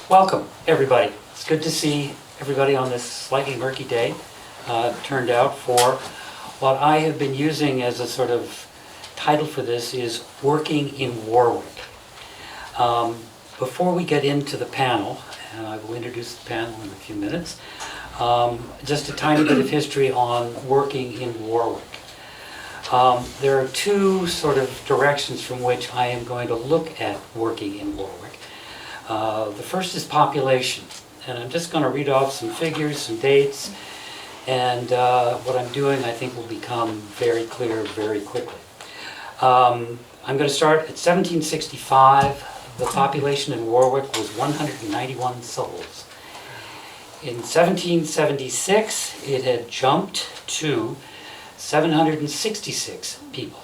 Welcome, everybody. It's good to see everybody on this slightly murky day. Turned out for what I have been using as a sort of title for this is Working in Warwick. Before we get into the panel, and I will introduce the panel in a few minutes, just a tiny bit of history on working in Warwick. There are two sort of directions from which I am going to look at working in Warwick. The first is population, and I'm just going to read off some figures, some dates, and what I'm doing I think will become very clear very quickly. I'm going to start at 1765. The population in Warwick was 191 souls. In 1776, it had jumped to 766 people.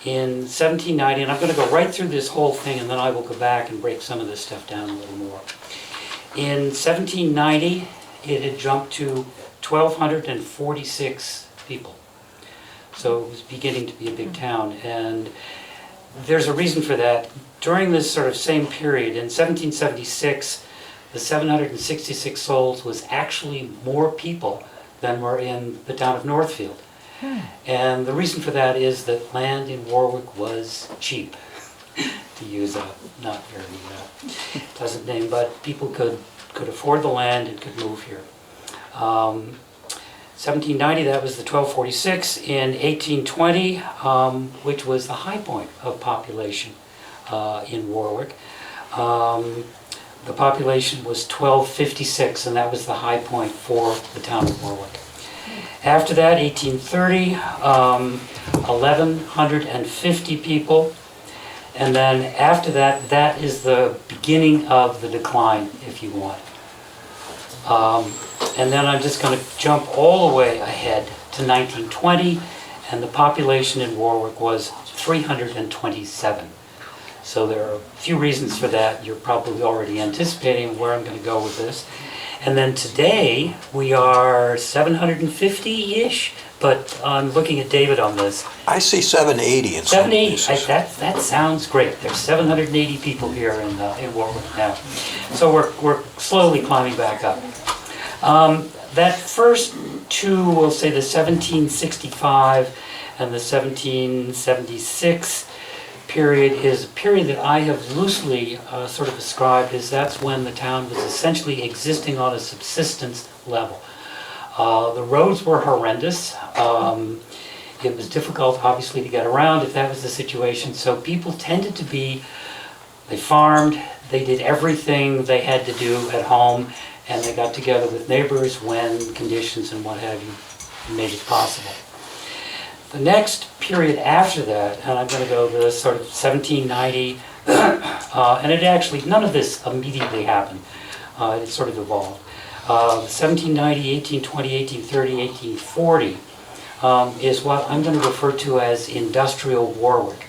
In 1790, and I'm going to go right through this whole thing and then I will go back and break some of this stuff down a little more. In 1790, it had jumped to 1,246 people. So it was beginning to be a big town, and there's a reason for that. During this sort of same period, in 1776, the 766 souls was actually more people than were in the town of Northfield. And the reason for that is that land in Warwick was cheap, to use a not very pleasant name, but people could afford the land and could move here. 1790, that was the 1246. In 1820, which was the high point of population in Warwick, the population was 1256, and that was the high point for the town of Warwick. After that, 1830, 1,150 people. And then after that, that is the beginning of the decline, if you want. And then I'm just going to jump all the way ahead to 1920, and the population in Warwick was 327. So there are a few reasons for that. You're probably already anticipating where I'm going to go with this. And then today, we are 750-ish, but I'm looking at David on this. I see 780 in some 780, that sounds great. There's 780 people here in Warwick now. So we're slowly climbing back up. That first two, we'll say the 1765 and the 1776 period, is a period that I have loosely sort of ascribed as that's when the town was essentially existing on a subsistence level. The roads were horrendous. It was difficult, obviously, to get around if that was the situation. So people tended to be, they farmed, they did everything they had to do at home, and they got together with neighbors when conditions and what have you made it possible. The next period after that, and I'm going to go to sort of 1790, and it actually, none of this immediately happened. It sort of evolved. 1790, 1820, 1830, 1840 is what I'm going to refer to as industrial Warwick,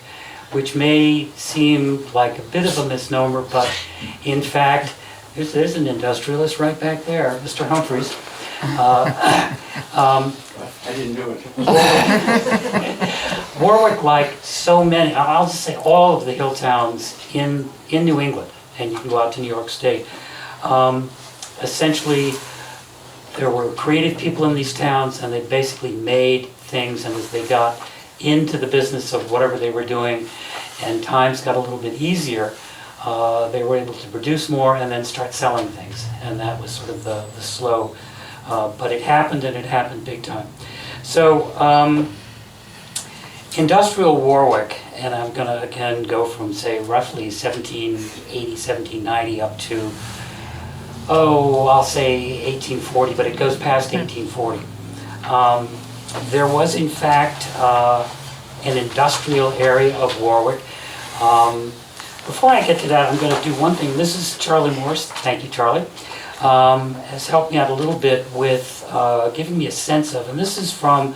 which may seem like a bit of a misnomer, but in fact, there's an industrialist right back there, Mr. Humphreys. I didn't do it. Warwick, like so many, I'll just say all of the hill towns in New England, and you can go out to New York State, essentially there were creative people in these towns, and they basically made things, and as they got into the business of whatever they were doing, and times got a little bit easier, they were able to produce more and then start selling things, and that was sort of the slow, but it happened, and it happened big time. So, industrial Warwick, and I'm going to again go from, say, roughly 1780, 1790 up to, I'll say 1840, but it goes past 1840. There was, in fact, an industrial area of Warwick. Before I get to that, I'm going to do one thing. This is Charlie Morse. Thank you, Charlie. Has helped me out a little bit with giving me a sense of, and this is from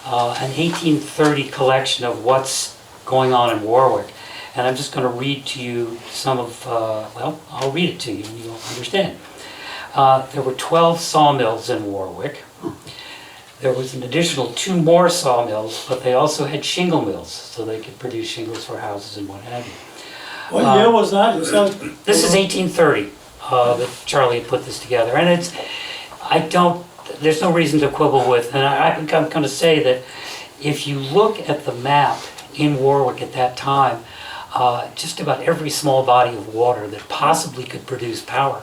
an 1830 collection of what's going on in Warwick. And I'm just going to read to you some of, I'll read it to you and you'll understand. There were 12 sawmills in Warwick. There was an additional 2 more sawmills, but they also had shingle mills, so they could produce shingles for houses and what have you. What year was that? You said? This is 1830 that Charlie had put this together, and there's no reason to quibble with, and I'm going to say that if you look at the map in Warwick at that time, just about every small body of water that possibly could produce power.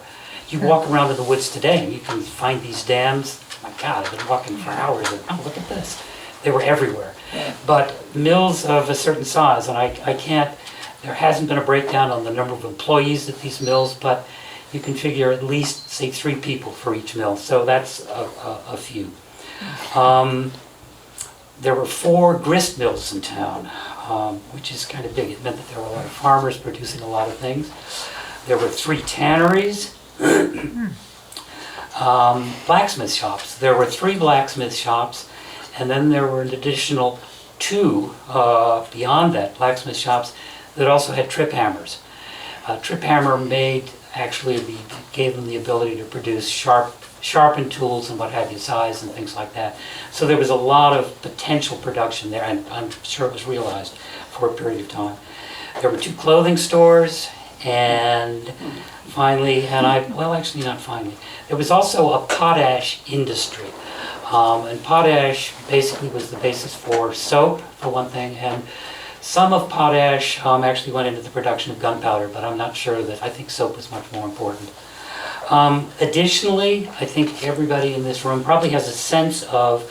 You walk around in the woods today and you can find these dams. My God, I've been walking for hours and oh, look at this. They were everywhere. But mills of a certain size, and there hasn't been a breakdown on the number of employees at these mills, but you can figure at least, say, 3 people for each mill. So that's a few. There were 4 grist mills in town, which is kind of big. It meant that there were a lot of farmers producing a lot of things. There were 3 tanneries, blacksmith shops. There were 3 blacksmith shops, and then there were an additional 2 beyond that, blacksmith shops, that also had trip hammers. Trip hammer gave them the ability to produce sharpened tools and what have you, size and things like that. So there was a lot of potential production there, and I'm sure it was realized for a period of time. There were 2 clothing stores, and finally, actually not finally, there was also a potash industry. And potash basically was the basis for soap, for one thing, and some of potash actually went into the production of gunpowder, but I'm not sure I think soap was much more important. Additionally, I think everybody in this room probably has a sense of,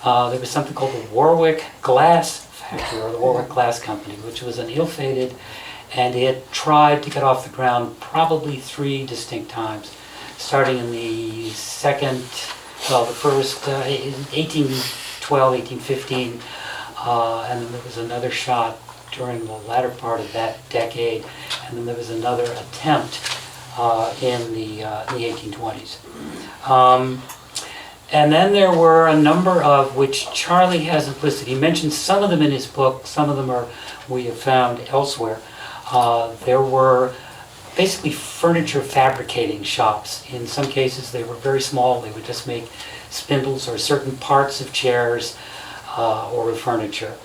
there was something called the Warwick Glass Factory, or the Warwick Glass Company, which was an ill-fated, and it tried to get off the ground probably 3 distinct times, starting in the first 1812, 1815, and then there was another shot during the latter part of that decade, and then there was another attempt in the 1820s. And then there were a number of which Charlie has implicit. He mentioned some of them in his book, some of them we have found elsewhere. There were basically furniture fabricating shops. In some cases they were very small. They would just make spindles or certain parts of chairs or of furniture.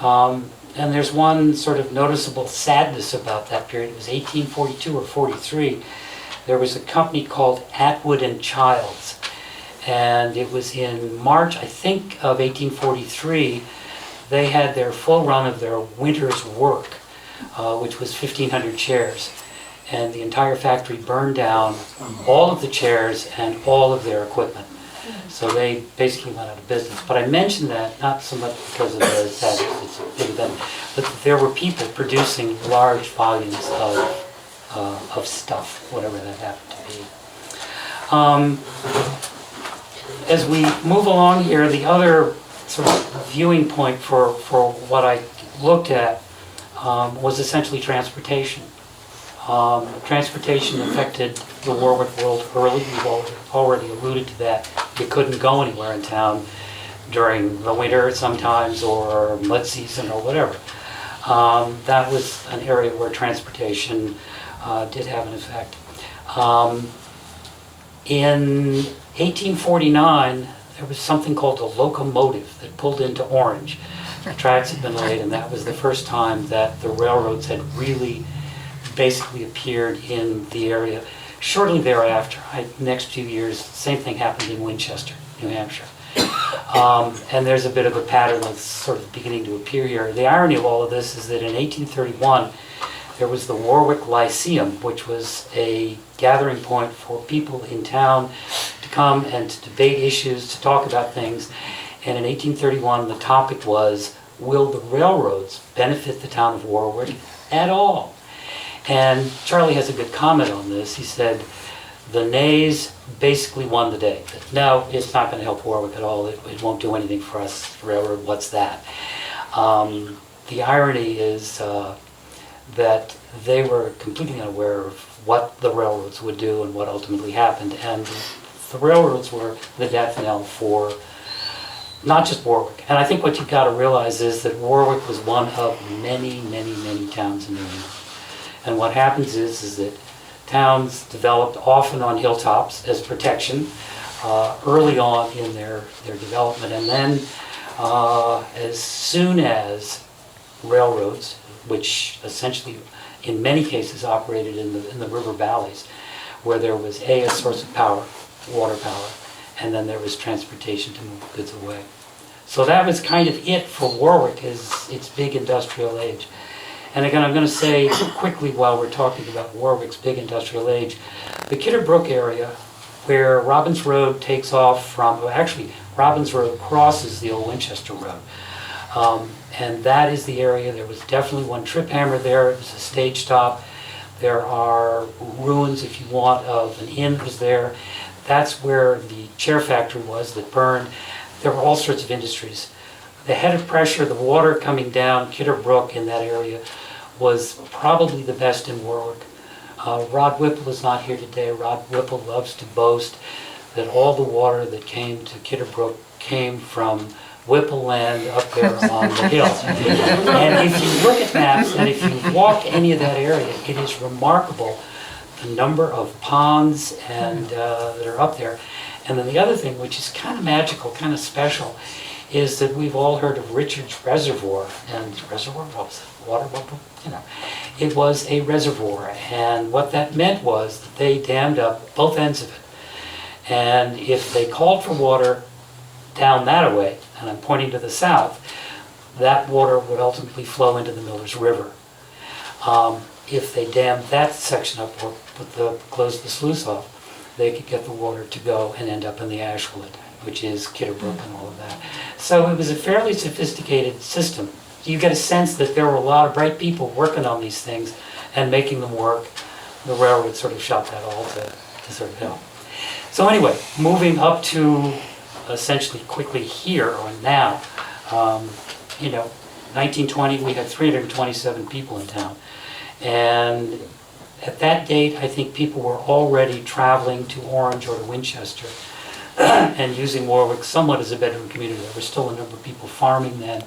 And there's one sort of noticeable sadness about that period. It was 1842 or 43. There was a company called Atwood and Childs. And it was in March, I think, of 1843, they had their full run of their winter's work, which was 1,500 chairs. And the entire factory burned down, all of the chairs and all of their equipment. So they basically went out of business. But I mention that not so much because of that it's a big event, but there were people producing large volumes of stuff, whatever that happened to be. As we move along here, the other sort of viewing point for what I looked at was essentially transportation. Transportation affected the Warwick world early. We've already alluded to that. You couldn't go anywhere in town during the winter sometimes, or mud season, or whatever. That was an area where transportation did have an effect. In 1849, there was something called a locomotive that pulled into Orange. The tracks had been laid, and that was the first time that the railroads had really basically appeared in the area. Shortly thereafter, next few years, same thing happened in Winchester, New Hampshire. And there's a bit of a pattern that's sort of beginning to appear here. The irony of all of this is that in 1831, there was the Warwick Lyceum, which was a gathering point for people in town to come and to debate issues, to talk about things. And in 1831, the topic was, will the railroads benefit the town of Warwick at all? And Charlie has a good comment on this. He said, the nays basically won the day. No, it's not going to help Warwick at all. It won't do anything for us. Railroad, what's that? The irony is that they were completely unaware of what the railroads would do and what ultimately happened. And the railroads were the death knell for not just Warwick. And I think what you've got to realize is that Warwick was one of many, many, many towns in New England. And what happens is that towns developed often on hilltops as protection. early on in their development. And then as soon as railroads, which essentially in many cases operated in the river valleys, where there was a source of power, water power, and then there was transportation to move goods away. So that was kind of it for Warwick, is its big industrial age. And again, I'm going to say quickly while we're talking about Warwick's big industrial age, the Kidder Brook area, where Robbins Road takes off from, well, actually Robbins Road crosses the old Winchester Road. And that is the area. There was definitely one trip hammer there. It was a stage stop. There are ruins, if you want, of an inn that was there. That's where the chair factory was that burned. There were all sorts of industries. The head of pressure, the water coming down Kidder Brook in that area, was probably the best in Warwick. Rod Whipple is not here today. Rod Whipple loves to boast that all the water that came to Kidder Brook came from Whipple land up there on the hill. And if you look at maps and if you walk any of that area, it is remarkable the number of ponds and that are up there. And then the other thing, which is kind of magical, kind of special, is that we've all heard of Richard's Reservoir. And reservoir, what was it? Water bubble? You know, it was a reservoir. And what that meant was that they dammed up both ends of it. And if they called for water down that way, and I'm pointing to the south, that water would ultimately flow into the Millers River. If they dammed that section up or closed the sluice off, they could get the water to go and end up in the Ashwood, which is Kidder Brook and all of that. So it was a fairly sophisticated system. You get a sense that there were a lot of bright people working on these things and making them work. The railroad sort of shot that all to sort of help. So anyway, moving up to essentially quickly here or now, 1920 we had 327 people in town. And at that date, I think people were already traveling to Orange or to Winchester and using Warwick somewhat as a bedroom community. There was still a number of people farming then.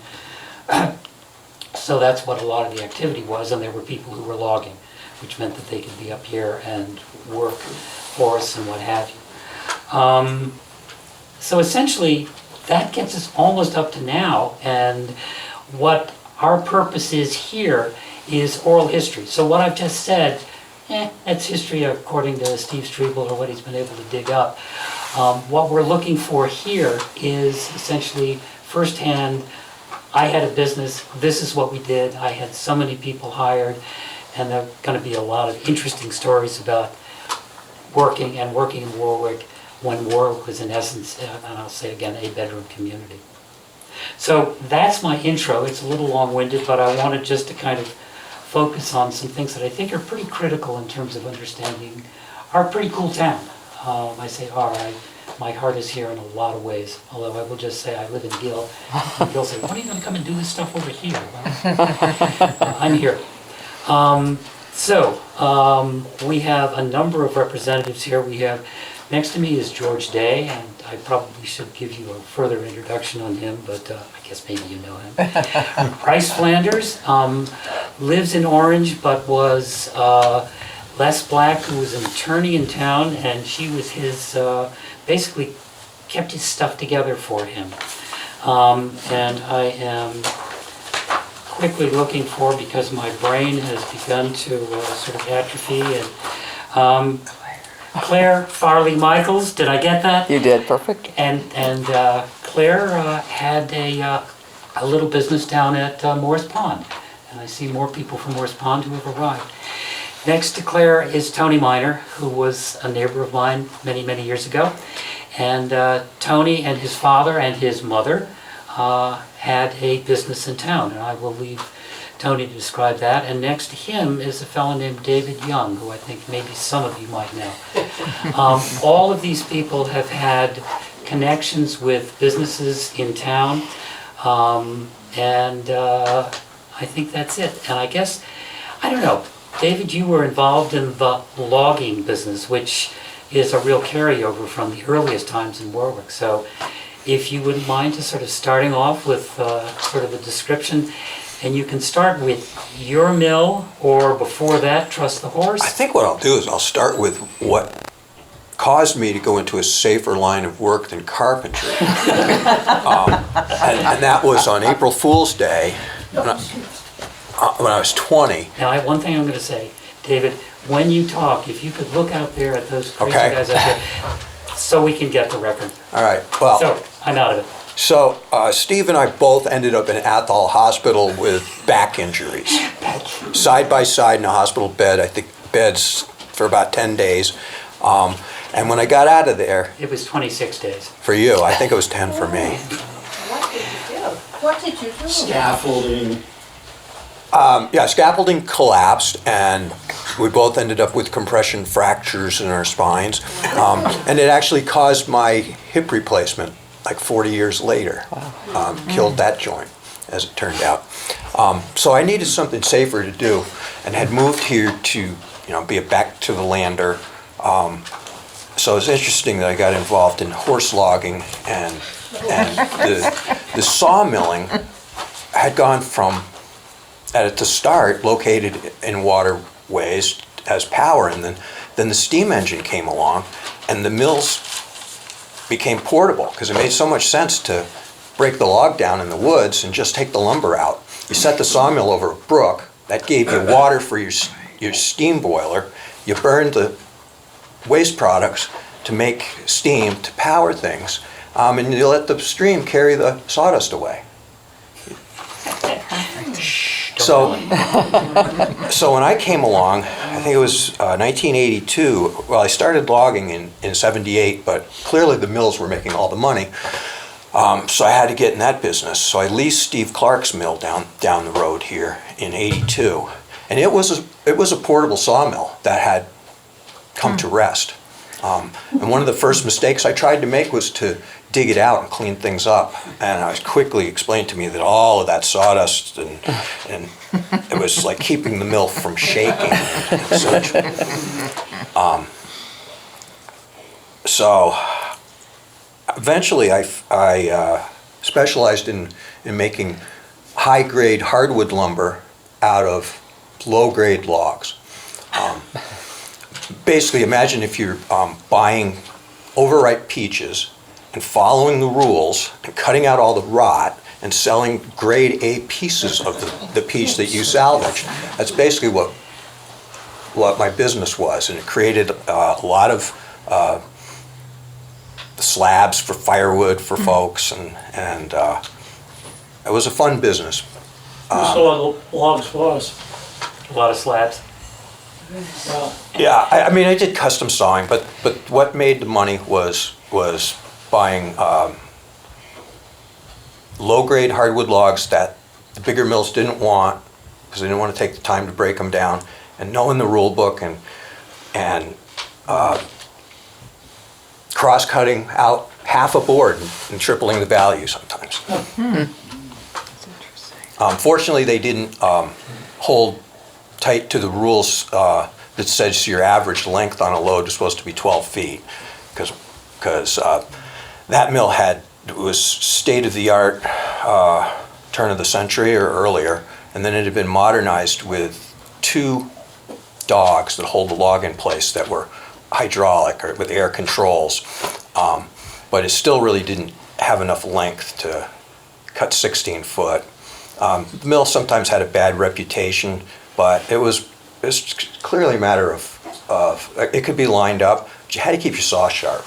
So that's what a lot of the activity was, and there were people who were logging, which meant that they could be up here and work for us and what have you. So essentially, that gets us almost up to now, and what our purpose is here is oral history. So what I've just said, that's history according to Steve Striebel or what he's been able to dig up. What we're looking for here is essentially firsthand, I had a business, this is what we did, I had so many people hired, and there are going to be a lot of interesting stories about working in Warwick when Warwick was in essence, and I'll say again, a bedroom community. So that's my intro. It's a little long-winded, but I wanted just to kind of focus on some things that I think are pretty critical in terms of understanding our pretty cool town. I say my heart is here in a lot of ways, although I will just say I live in Gill. And Gill say, when are you going to come and do this stuff over here? Well, I'm here. We have a number of representatives here. We have, next to me is George Day, and I probably should give you a further introduction on him, but I guess maybe you know him. Bryce Flanders lives in Orange, but was Les Black, who was an attorney in town, and she was his, basically kept his stuff together for him. And I am quickly looking for, because my brain has begun to sort of atrophy, and Claire Farley Michaels, did I get that? You did, perfect. And Claire had a little business down at Morris Pond, and I see more people from Morris Pond who have arrived. Next to Claire is Tony Miner, who was a neighbor of mine many, many years ago. And Tony and his father and his mother had a business in town, and I will leave Tony to describe that. And next to him is a fellow named David Young, who I think maybe some of you might know. All of these people have had connections with businesses in town, and I think that's it. And I guess, I don't know, David, you were involved in the logging business, which is a real carryover from the earliest times in Warwick. So if you wouldn't mind just sort of starting off with sort of a description, and you can start with your mill, or before that, Trust the Horse. I think what I'll do is I'll start with what caused me to go into a safer line of work than carpentry. And that was on April Fool's Day when I was 20. Now, one thing I'm going to say, David, when you talk, if you could look out there at those crazy Okay. guys out there, so we can get the record. All right, well. So, I'm out of it. So Steve and I both ended up in Athol Hospital with back injuries. Side by side in a hospital bed, I think beds for about 10 days. And when I got out of there, It was 26 days. for you, I think it was 10 for me. What did you do? Scaffolding. Yeah, scaffolding collapsed and we both ended up with compression fractures in our spines. And it actually caused my hip replacement like 40 years later. Killed that joint, as it turned out. So I needed something safer to do and had moved here to, be a back to the lander. So it's interesting that I got involved in horse logging and the sawmilling had gone from, at the start, located in waterways as power, and then the steam engine came along and the mills became portable because it made so much sense to break the log down in the woods and just take the lumber out. You set the sawmill over a brook, that gave you water for your steam boiler. You burned the waste products to make steam to power things, and you let the stream carry the sawdust away. So when I came along, I think it was 1982, well, I started logging in 78, but clearly the mills were making all the money. So I had to get in that business. So I leased Steve Clark's mill down the road here in 82. And it was a portable sawmill that had come to rest. And one of the first mistakes I tried to make was to dig it out and clean things up. And I was quickly explained to me that all of that sawdust and it was like keeping the mill from shaking and such. So eventually I specialized in making high-grade hardwood lumber out of low-grade logs. Basically, imagine if you're buying overripe peaches and following the rules and cutting out all the rot and selling grade A pieces of the peach that you salvage. That's basically what my business was, and it created a lot of slabs for firewood for folks, and it was a fun business. You saw the logs for us. A lot of slabs. Yeah, I mean, I did custom sawing, but what made the money was buying low-grade hardwood logs that the bigger mills didn't want because they didn't want to take the time to break them down, and knowing the rule book and cross-cutting out half a board and tripling the value sometimes. Fortunately, they didn't hold tight to the rules that says your average length on a load is supposed to be 12 feet, because that mill was state-of-the-art turn of the century or earlier, and then it had been modernized with 2 dogs that hold the log in place that were hydraulic or with air controls, but it still really didn't have enough length to cut 16 foot. The mill sometimes had a bad reputation, but it's clearly a matter of it could be lined up, but you had to keep your saw sharp.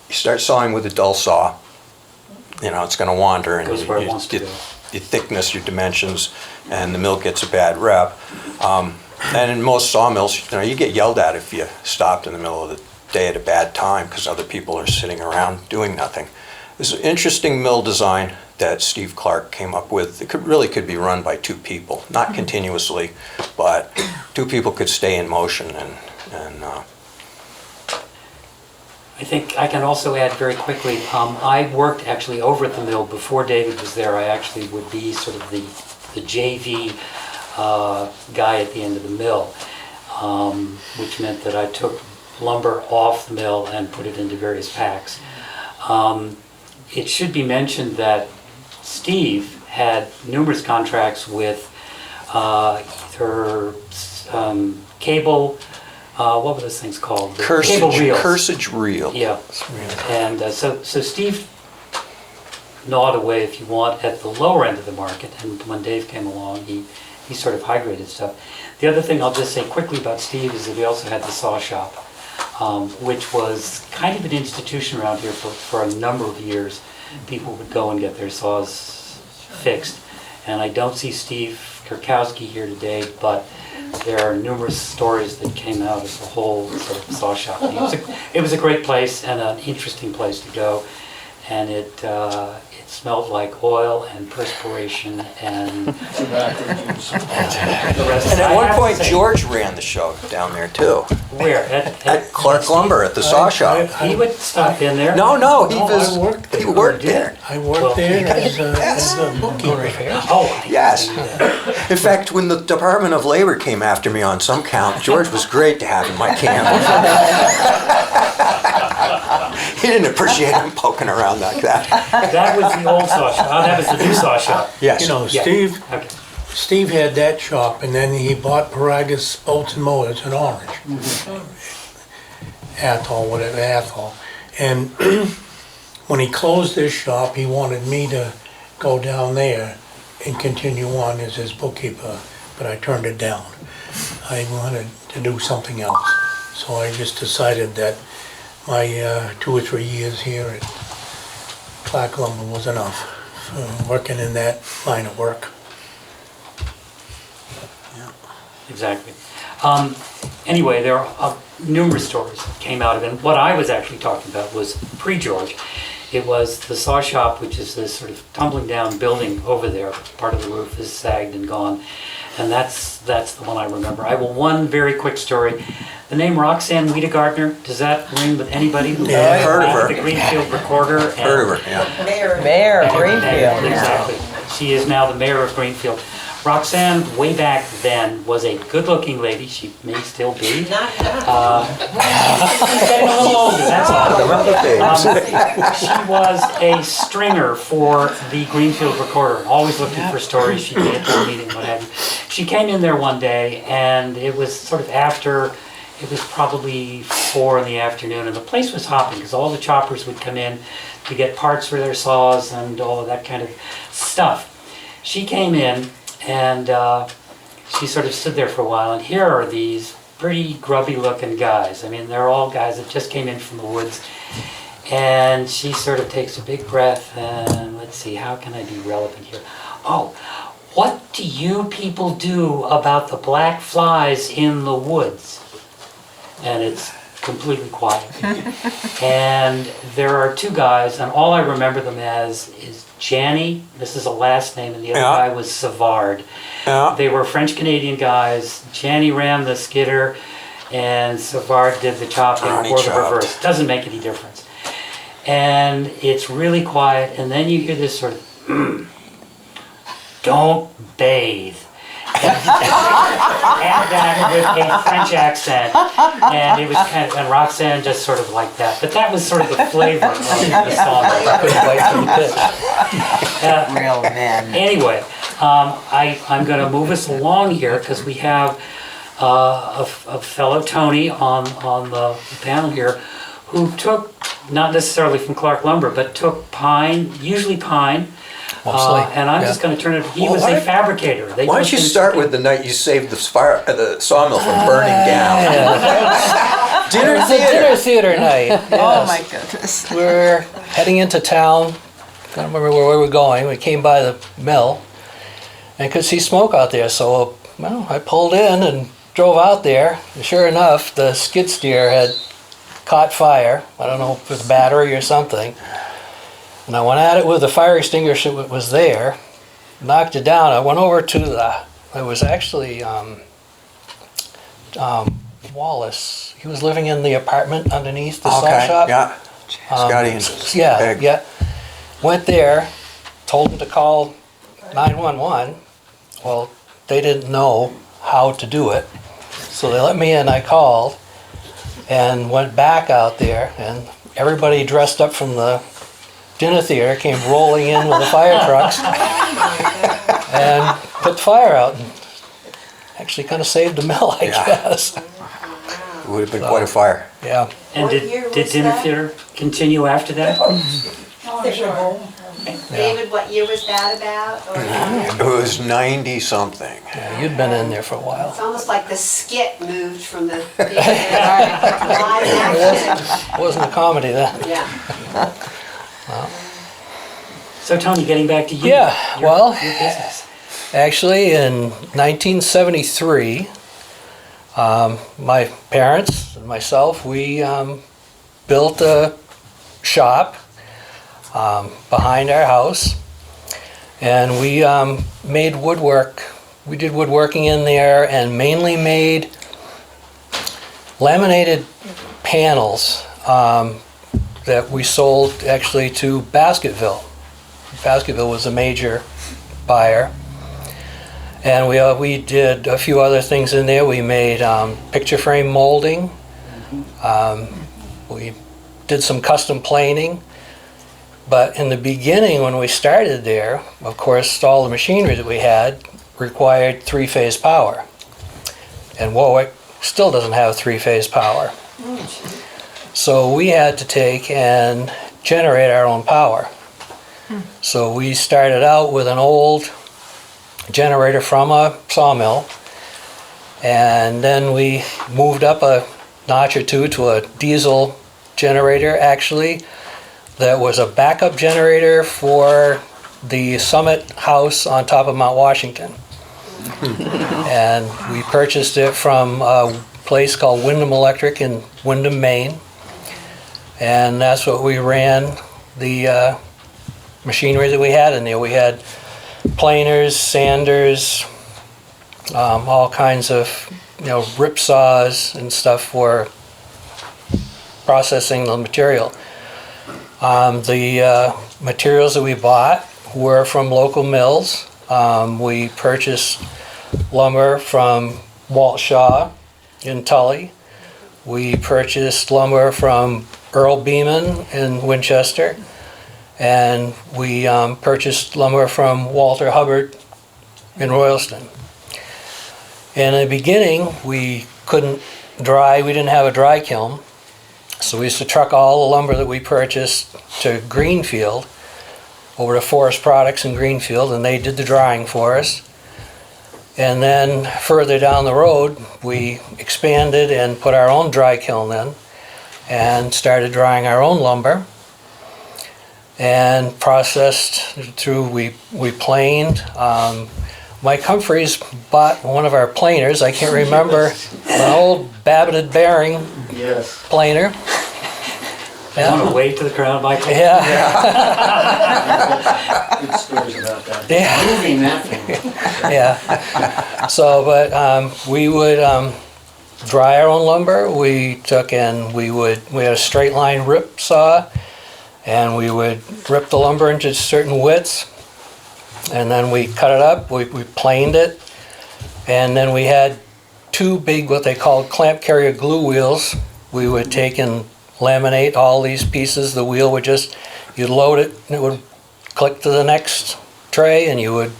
You start sawing with a dull saw, it's going to wander, and Goes where it wants to go. your thickness, your dimensions, and the mill gets a bad rep. And in most sawmills, you get yelled at if you stopped in the middle of the day at a bad time because other people are sitting around doing nothing. This is an interesting mill design that Steve Clark came up with. It could be run by 2 people, not continuously, but 2 people could stay in motion and I think I can also add very quickly, I worked actually over at the mill before David was there. I actually would be sort of the JV guy at the end of the mill, which meant that I took lumber off the mill and put it into various packs. It should be mentioned that Steve had numerous contracts with either cable, what were those things called? The cable Cursage, reels. cursage reel. Yeah, and so Steve gnawed away, if you want, at the lower end of the market, and when Dave came along, he sort of high-graded stuff. The other thing I'll just say quickly about Steve is that we also had the saw shop, which was kind of an institution around here for a number of years. People would go and get their saws fixed, and I don't see Steve Kirkowski here today, but there are numerous stories that came out of the whole sort of saw shop. It was a great place and an interesting place to go, and it smelled like oil and perspiration and the rest. And at one point, George ran the show down there too. Where? At Clark Lumber, at the saw shop. He would stop in there. No, I worked he there. worked there. I worked there as a bookkeeper. Oh, Yes. In fact, when the Department of Labor came after me on some count, George was great to have in my camp. He didn't appreciate him poking around like that. that was the old saw shop. Oh, that was the new saw shop. Yes. You know, Yeah. Steve, Steve had that shop, and then he bought Paragus Boats and Motors in Orange. Athol, whatever, Athol. And when he closed this shop, he wanted me to go down there and continue on as his bookkeeper, but I turned it down. I wanted to do something else. So I just decided that my 2 or 3 years here at Clark Lumber was enough for working in that line of work. Exactly. Anyway, there are numerous stories that came out of it. And what I was actually talking about was pre-George. It was the saw shop, which is this sort of tumbling down building over there. Part of the roof is sagged and gone. And that's the one I remember. I will one very quick story. The name Roxanne Wiedegardner, does that ring with anybody who Yeah, heard of her. the Greenfield Recorder? And Heard of her, yeah. Mayor of Greenfield. Exactly. She is now the mayor of Greenfield. Roxanne, way back then, was a good-looking lady. She may still be. She's getting a little older, that's all. She was a stringer for the Greenfield Recorder, always looking for stories. She'd be at the meeting, what have you. She came in there one day, and it was sort of after, it was probably 4 in the afternoon, and the place was hopping because all the choppers would come in to get parts for their saws and all of that kind of stuff. She came in, and she sort of stood there for a while, and here are these pretty grubby looking guys. I mean, they're all guys that just came in from the woods. And she sort of takes a big breath, and let's see, how can I be relevant here? Oh, what do you people do about the black flies in the woods? And it's completely quiet. And there are 2 guys, and all I remember them as is Janny, this is a last name, and the other guy was Savard. Yeah. They were French-Canadian guys. Janny ran the skidder, and Savard did the chopping Ronnie or the chopped. reverse. Doesn't make any difference. And it's really quiet, and then you hear this sort of, don't bathe. And that with a French accent, and it was kind of, and Roxanne just sort of like that. But that was sort of the flavor of the song. Real men. Anyway, I'm going to move us along here because we have a fellow Tony on the panel here who took, not necessarily from Clark Lumber, but took pine, usually pine. And I'm just going to turn it, he was a fabricator. Why don't you start with the night you saved the sawmill from burning down? Dinner It was a dinner theater night. Oh yes. my goodness. We're heading into town. I don't remember where we were going. We came by the mill and could see smoke out there. So, well, I pulled in and drove out there. And sure enough, the skid steer had caught fire. I don't know if it was battery or something. And I went at it with the fire extinguisher that was there, knocked it down. I went over to it was actually Wallace. He was living in the apartment underneath the saw shop. Yeah. Scotty and Peg. Yeah. Went there, told him to call 911. Well, they didn't know how to do it. So they let me in, I called, and went back out there, and everybody dressed up from the dinner theater came rolling in with the fire trucks and put the fire out, and actually kind of saved the mill, I guess. it would have been quite a fire. Yeah. And What did year did was dinner that? theater continue after that? Oh, I'm sure. David, what year was that about? Or- It was 90-something. Yeah, you'd been in there for a while. It's almost like the skit moved from the live action. It wasn't a comedy then. Yeah. So Tony, getting back to you. Yeah, your- well- your business. Actually, in 1973, my parents and myself, we built a shop behind our house, and we made woodwork. We did woodworking in there and mainly made laminated panels that we sold actually to Basketville. Basketville was a major buyer. And we did a few other things in there. We made picture frame molding. We did some custom planing. But in the beginning, when we started there, of course, all the machinery that we had required three-phase power. And Warwick still doesn't have three-phase power. So we had to take and generate our own power. So we started out with an old generator from a sawmill, and then we moved up a notch or two to a diesel generator, actually, that was a backup generator for the Summit House on top of Mount Washington. And we purchased it from a place called Wyndham Electric in Wyndham, Maine, and that's what we ran the machinery that we had in there. We had planers, sanders, all kinds of, rip saws and stuff for processing the material. The materials that we bought were from local mills. We purchased lumber from Walt Shaw in Tully. We purchased lumber from Earl Beeman in Winchester. And we purchased lumber from Walter Hubbard in Royalston. And in the beginning, we couldn't dry, we didn't have a dry kiln, so we used to truck all the lumber that we purchased to Greenfield, over to Forest Products in Greenfield, and they did the drying for us. And then further down the road, we expanded and put our own dry kiln in, and started drying our own lumber. And processed through, we planed. Mike Humphreys bought one of our planers. I can't remember, an old Babbitt bearing planer. I want to wave to the crowd, Michael. Yeah, Good stories about that. yeah, Moving that thing. yeah. So, but we would dry our own lumber. We took and we had a straight line rip saw, and we would rip the lumber into certain widths, and then we cut it up, we planed it, and then we had two big, what they called clamp carrier glue wheels. We would take and laminate all these pieces. The wheel would you'd load it, and it would click to the next tray, and you would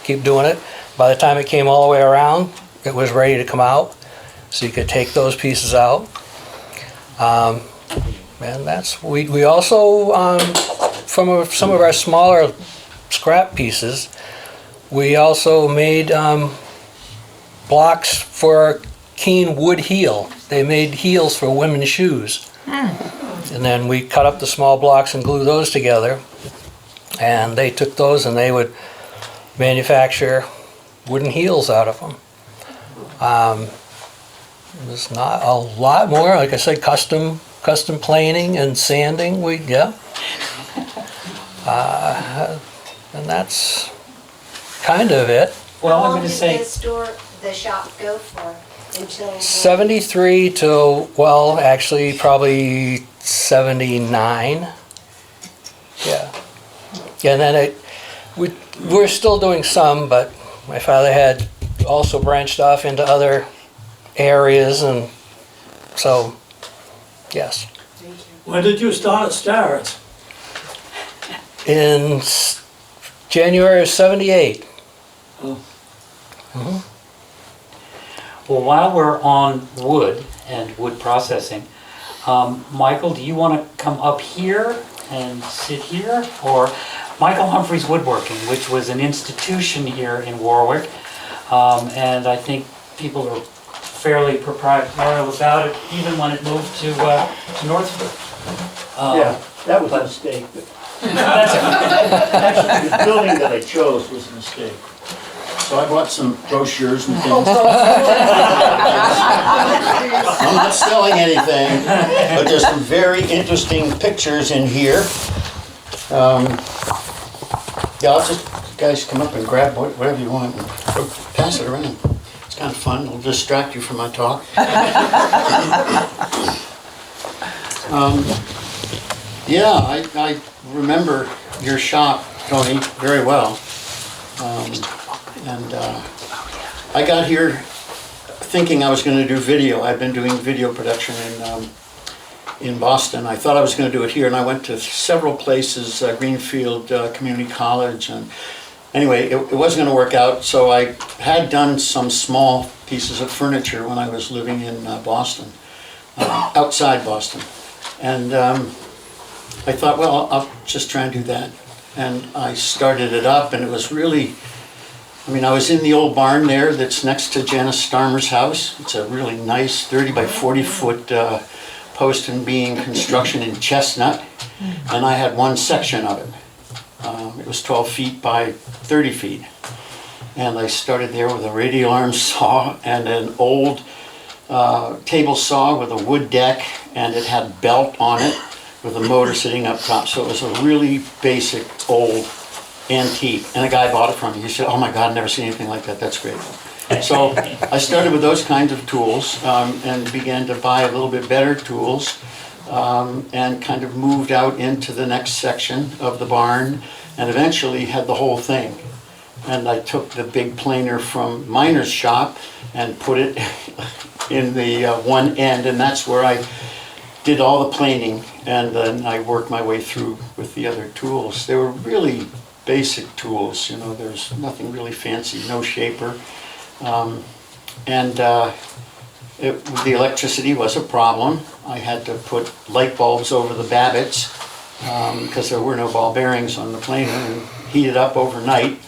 keep doing it. By the time it came all the way around, it was ready to come out, so you could take those pieces out. And we also, from some of our smaller scrap pieces, we also made blocks for Keen wood heel. They made heels for women's shoes. And then we cut up the small blocks and glued those together. And they took those and they would manufacture wooden heels out of them. There's not a lot more, like I said, custom planing and sanding. And that's kind of it. Well, How I'm long going to did say, the shop go for until? 73 to, well, actually probably 79. Yeah. And then we're still doing some, but my father had also branched off into other areas, and so, yes. When did you start? In January of 78. Well, while we're on wood and wood processing, Michael, do you want to come up here and sit here? Or Michael Humphrey's Woodworking, which was an institution here in Warwick, and I think people are fairly proprietorial about it, even when it moved to Northford. Yeah, that was a mistake. But That's it. actually, the building that I chose was a mistake. So I bought some brochures and things. I'm not selling anything, but there's some very interesting pictures in here. Yeah, I'll just, you guys come up and grab whatever you want and pass it around. It's kind of fun. It'll distract you from my talk. Yeah, I remember your shop, Tony, very well. I got here thinking I was going to do video. I've been doing video production in Boston. I thought I was going to do it here, and I went to several places, Greenfield Community College, and anyway, it wasn't going to work out, so I had done some small pieces of furniture when I was living in Boston, outside Boston. And I thought, well, I'll just try and do that. And I started it up, and it was really, I mean, I was in the old barn there that's next to Janice Starmer's house. It's a really nice 30 by 40 foot post and beam construction in chestnut, and I had one section of it. It was 12 feet by 30 feet. And I started there with a radial arm saw and an old table saw with a wood deck, and it had a belt on it with a motor sitting up top. So it was a really basic old antique. And a guy bought it from me. He said, "Oh my God, I've never seen anything like that. That's great." So I started with those kinds of tools and began to buy a little bit better tools and kind of moved out into the next section of the barn and eventually had the whole thing. And I took the big planer from Miner's shop and put it in the one end, and that's where I did all the planing, and then I worked my way through with the other tools. They were really basic tools, you know, there's nothing really fancy, no shaper. The electricity was a problem. I had to put light bulbs over the Babbitts because there were no ball bearings on the planer, and heat it up overnight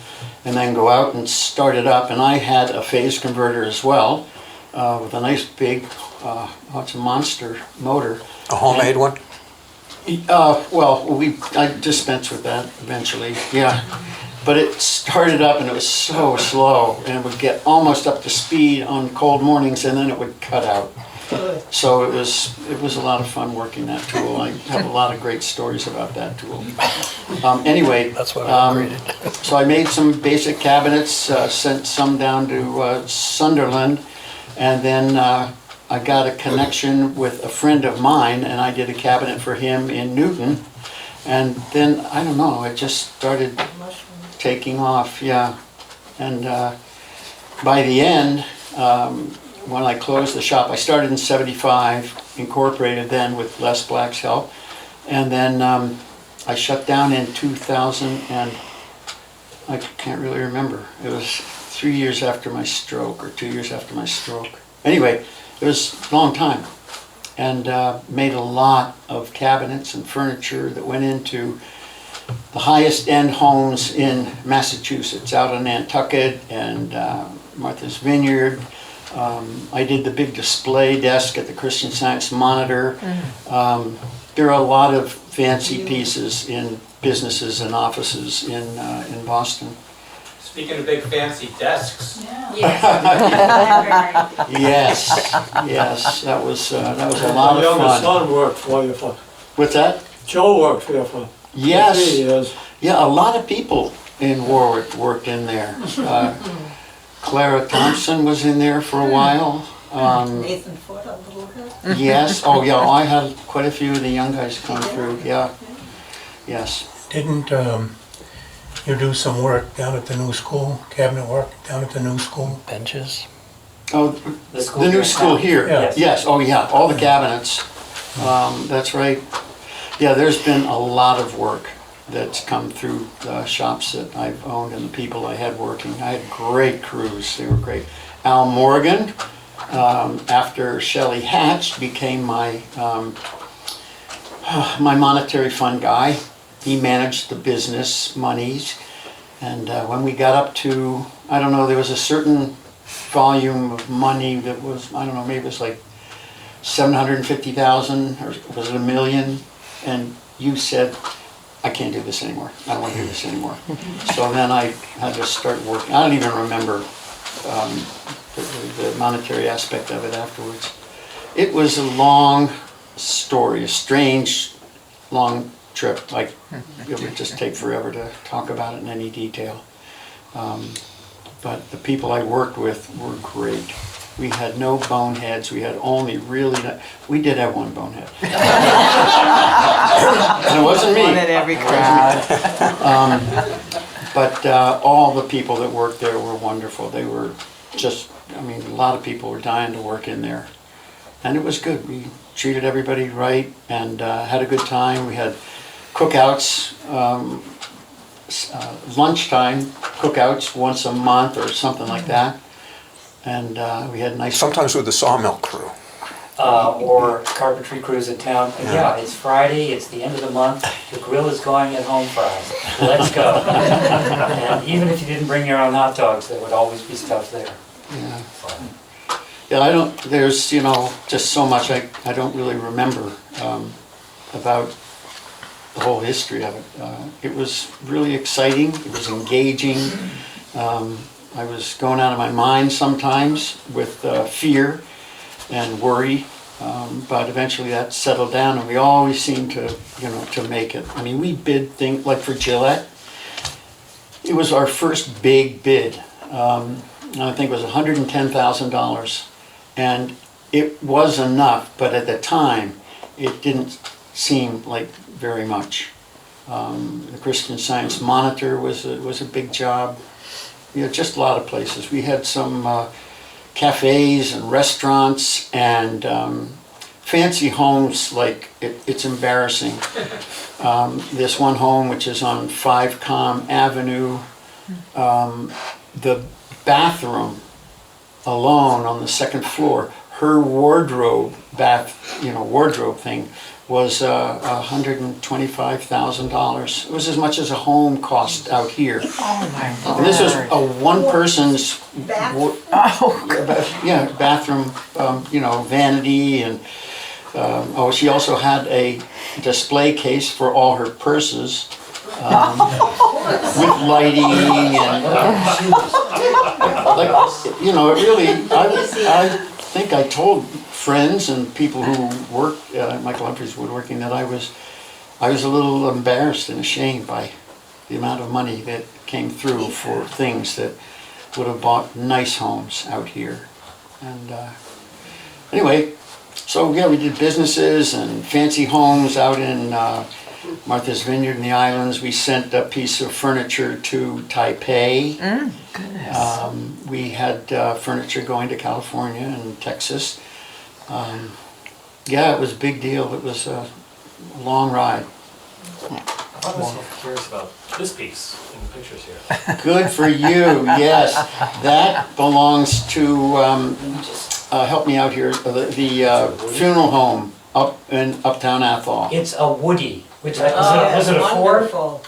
and then go out and start it up. And I had a phase converter as well with a nice big, it's a monster motor. A homemade one? I dispensed with that eventually, yeah. But it started up and it was so slow, and it would get almost up to speed on cold mornings, and then it would cut out. So it was a lot of fun working that tool. I have a lot of great stories about that tool. Anyway, That's what I rated. so I made some basic cabinets, sent some down to Sunderland, and then I got a connection with a friend of mine, and I did a cabinet for him in Newton. And then, I don't know, it just started taking off, yeah. And by the end, when I closed the shop, I started in '75, incorporated then with Les Black's help. And then I shut down in 2000, and I can't really remember. It was 3 years after my stroke, or 2 years after my stroke. Anyway, it was a long time, and made a lot of cabinets and furniture that went into the highest end homes in Massachusetts, out in Nantucket and Martha's Vineyard. I did the big display desk at the Christian Science Monitor. There are a lot of fancy pieces in businesses and offices in Boston. Speaking of big fancy desks, Yes, yes, that was a lot My of youngest fun. son worked for you for, What's that? Joe worked for you for 3 Yes, years. yeah, a lot of people in Warwick worked in there. Clara Thompson was in there for a while. Nathan Ford a little bit. Yes, oh yeah, I had quite a few of the young guys come through, yeah. Yes. Didn't you do some work down at the new school, cabinet work down at the new school? Benches. Oh, the new school here, Yeah. yes, oh yeah, all the cabinets, that's right. Yeah, there's been a lot of work that's come through the shops that I've owned and the people I had working. I had great crews, they were great. Al Morgan after Shelley Hatch became my my monetary fund guy. He managed the business monies. And when we got up to, I don't know, there was a certain volume of money that was, I don't know, maybe it was like 750,000 or was it $1 million? And you said, I can't do this anymore. I don't want to do this anymore. So then I had to start working. I don't even remember the monetary aspect of it afterwards. It was a long story, a strange, long trip. Like, it would just take forever to talk about it in any detail. But the people I worked with were great. We had no boneheads. We had only really, we did have one bonehead. And it wasn't me. One in every crowd. But all the people that worked there were wonderful. They were just, I mean, a lot of people were dying to work in there. And it was good. We treated everybody right and had a good time. We had cookouts, lunchtime cookouts once a month or something like that. And we had nice... Sometimes with the sawmill crew. Or carpentry crews in town. And yeah, it's Friday, it's the end of the month, the grill is going at home fries. Let's go. And even if you didn't bring your own hot dogs, there would always be stuff there. Yeah. Yeah, I don't, there's, you know, just so much I don't really remember about the whole history of it. It was really exciting, it was engaging. I was going out of my mind sometimes with fear and worry, but eventually that settled down and we always seemed to, you know, to make it. I mean, we bid things, like for Gillette, it was our first big bid. I think it was $110,000. And it was enough, but at the time, it didn't seem like very much. The Christian Science Monitor was a big job. We had just a lot of places. We had some cafes and restaurants and fancy homes, like, it's embarrassing. This one home, which is on 5 Com Avenue, the bathroom alone on the second floor, her wardrobe wardrobe thing was $125,000. It was as much as a home cost out here. Oh my God. And this was a one-person's bathroom, vanity, and she also had a display case for all her purses. With lighting and it really, I think I told friends and people who worked at Michael Humphrey's Woodworking that I was a little embarrassed and ashamed by the amount of money that came through for things that would have bought nice homes out here. And anyway, so yeah, we did businesses and fancy homes out in Martha's Vineyard in the islands. We sent a piece of furniture to Taipei. Goodness. We had furniture going to California and Texas. It was a big deal. It was a long ride. I was curious about this piece in the pictures here. Good for you, yes. That belongs to, help me out here, the funeral home up in Uptown Athol. It's a Woody, which was it a Ford? Or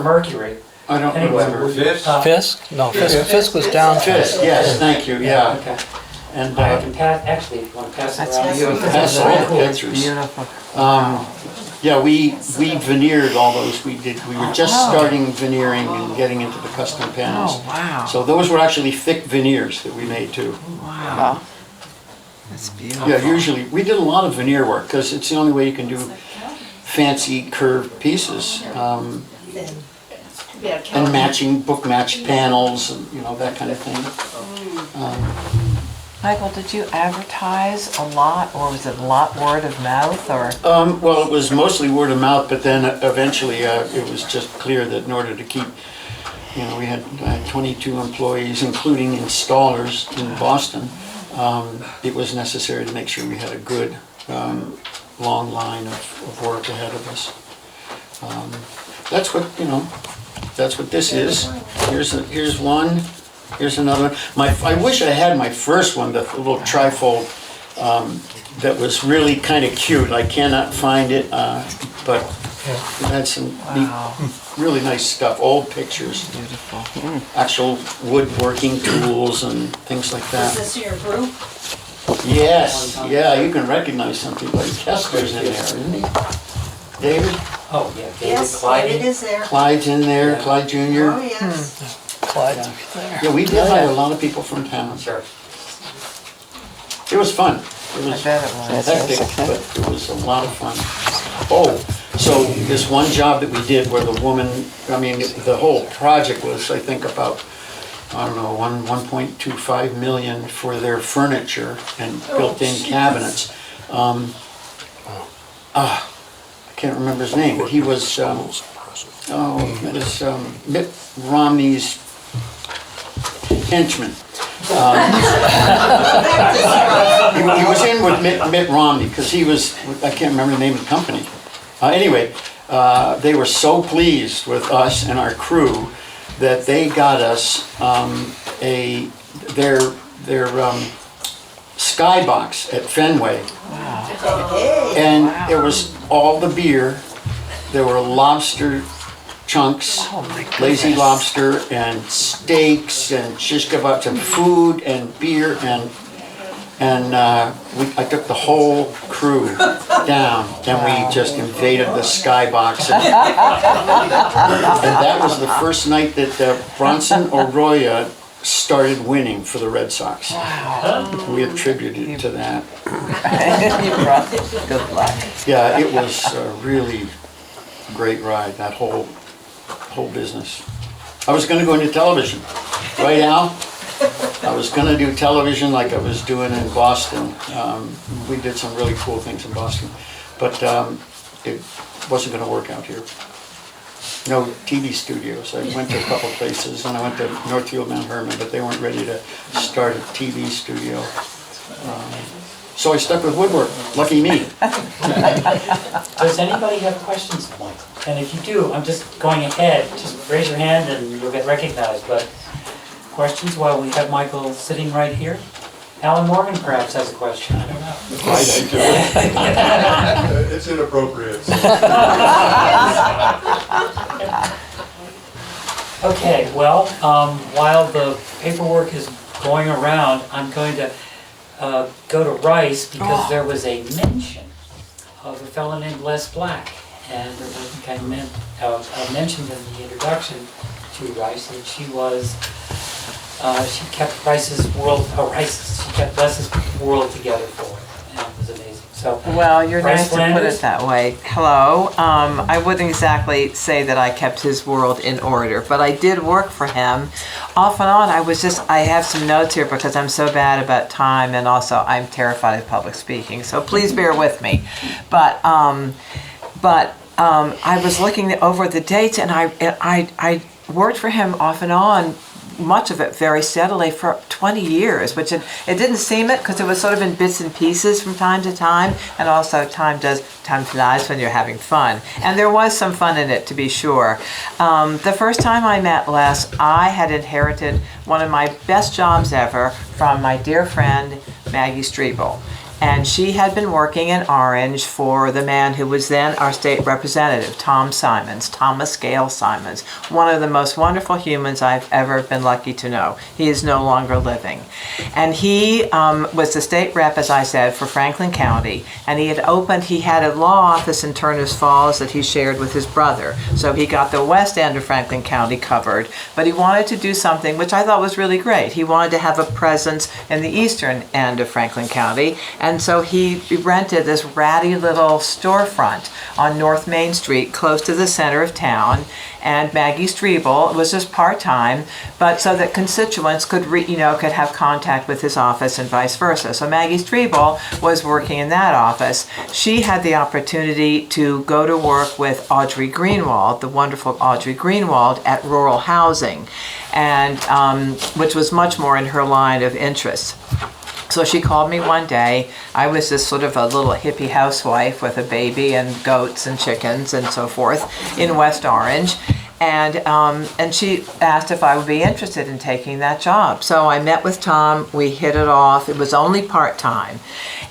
Mercury? I don't remember. Fisk? No, Fisk was down. Fisk, yes, thank you, yeah. Okay. And I can pass, actually, if you want to pass it That's around. beautiful. Pass all the pictures. Beautiful. We veneered all those. We were just starting veneering and getting into the custom panels. Oh, wow. So those were actually thick veneers that we made too. Wow. That's beautiful. Yeah, usually, we did a lot of veneer work because it's the only way you can do fancy curved pieces. And matching, book matched panels and, that kind of thing. Michael, did you advertise a lot, or was it a lot word of mouth, or? Well, it was mostly word of mouth, but then eventually it was just clear that in order to keep, we had 22 employees, including installers in Boston. It was necessary to make sure we had a good long line of work ahead of us. That's what this is. Here's one. Here's another one. I wish I had my first one, the little trifold, that was really kind of cute. I cannot find it, but it had some neat, really nice stuff, old pictures. Beautiful. Actual woodworking tools and things like Is that. this your group? Yes, yeah, you can recognize something like Kester's in there, isn't he? David? Oh, yeah, David Yes, Clyde. David is there. Clyde's in there, Yeah. Clyde Jr. Oh, yes. Clyde's Yeah. there. Yeah, we did hire a lot of people from town. Sure. It was fun. It I was bet it was. hectic, but it was a lot of fun. Oh, so this one job that we did where the woman, I mean, the whole project was, I think, about, I don't know, 1.25 million for their furniture and built-in cabinets. I can't remember his name, but he was, he was Mitt Romney's henchman. He was in with Mitt Romney because he was, I can't remember the name of the company. Anyway, they were so pleased with us and our crew that they got us their skybox at Fenway. And it was all the beer. There were lobster chunks, lazy lobster, and steaks, and shish kebabs, and food, and beer, and I took the whole crew down, and we just invaded the skybox. And that was the first night that Bronson Arroyo started winning for the Red Sox. We attributed it to that. You brought it. Good luck. Yeah, it was a really great ride, that whole business. I was going to go into television. Right now, I was going to do television like I was doing in Boston. We did some really cool things in Boston, but it wasn't going to work out here. No TV studios. I went to a couple places, and I went to Northfield, Mount Hermon, but they weren't ready to start a TV studio. So I stuck with woodwork. Lucky me. Does anybody have questions for Michael? And if you do, I'm just going ahead, just raise your hand and you'll get recognized, but questions while we have Michael sitting right here? Alan Morgan perhaps has a question, I don't know. It's inappropriate. Okay, well, while the paperwork is going around, I'm going to go to Rice because there was a mention of a fellow named Les Black. And I think I mentioned in the introduction to Rice that she kept Rice's world, she kept Les's world together for it, and it was amazing. So, Well, you're Rice nice to put Flanders? it that way. Hello. I wouldn't exactly say that I kept his world in order, but I did work for him. Off and on, I have some notes here because I'm so bad about time, and also I'm terrified of public speaking, so please bear with me. But I was looking over the dates, and I worked for him off and on, much of it very steadily for 20 years, which it didn't seem it because it was sort of in bits and pieces from time to time, and also time flies when you're having fun. And there was some fun in it, to be sure. The first time I met Les, I had inherited one of my best jobs ever from my dear friend Maggie Striebel. And she had been working in Orange for the man who was then our state representative, Thomas Gale Simons, one of the most wonderful humans I've ever been lucky to know. He is no longer living. And he was the state rep, as I said, for Franklin County. And he had a law office in Turner's Falls that he shared with his brother. So he got the west end of Franklin County covered. But he wanted to do something which I thought was really great. He wanted to have a presence in the eastern end of Franklin County. And so he rented this ratty little storefront on North Main Street, close to the center of town. And Maggie Striebel was just part-time, but so that constituents could have contact with his office and vice versa. So Maggie Striebel was working in that office. She had the opportunity to go to work with Audrey Greenwald, the wonderful Audrey Greenwald, at Rural Housing, and which was much more in her line of interest. So she called me one day. I was just sort of a little hippie housewife with a baby and goats and chickens and so forth in West Orange. And she asked if I would be interested in taking that job. So I met with Tom, we hit it off. It was only part-time.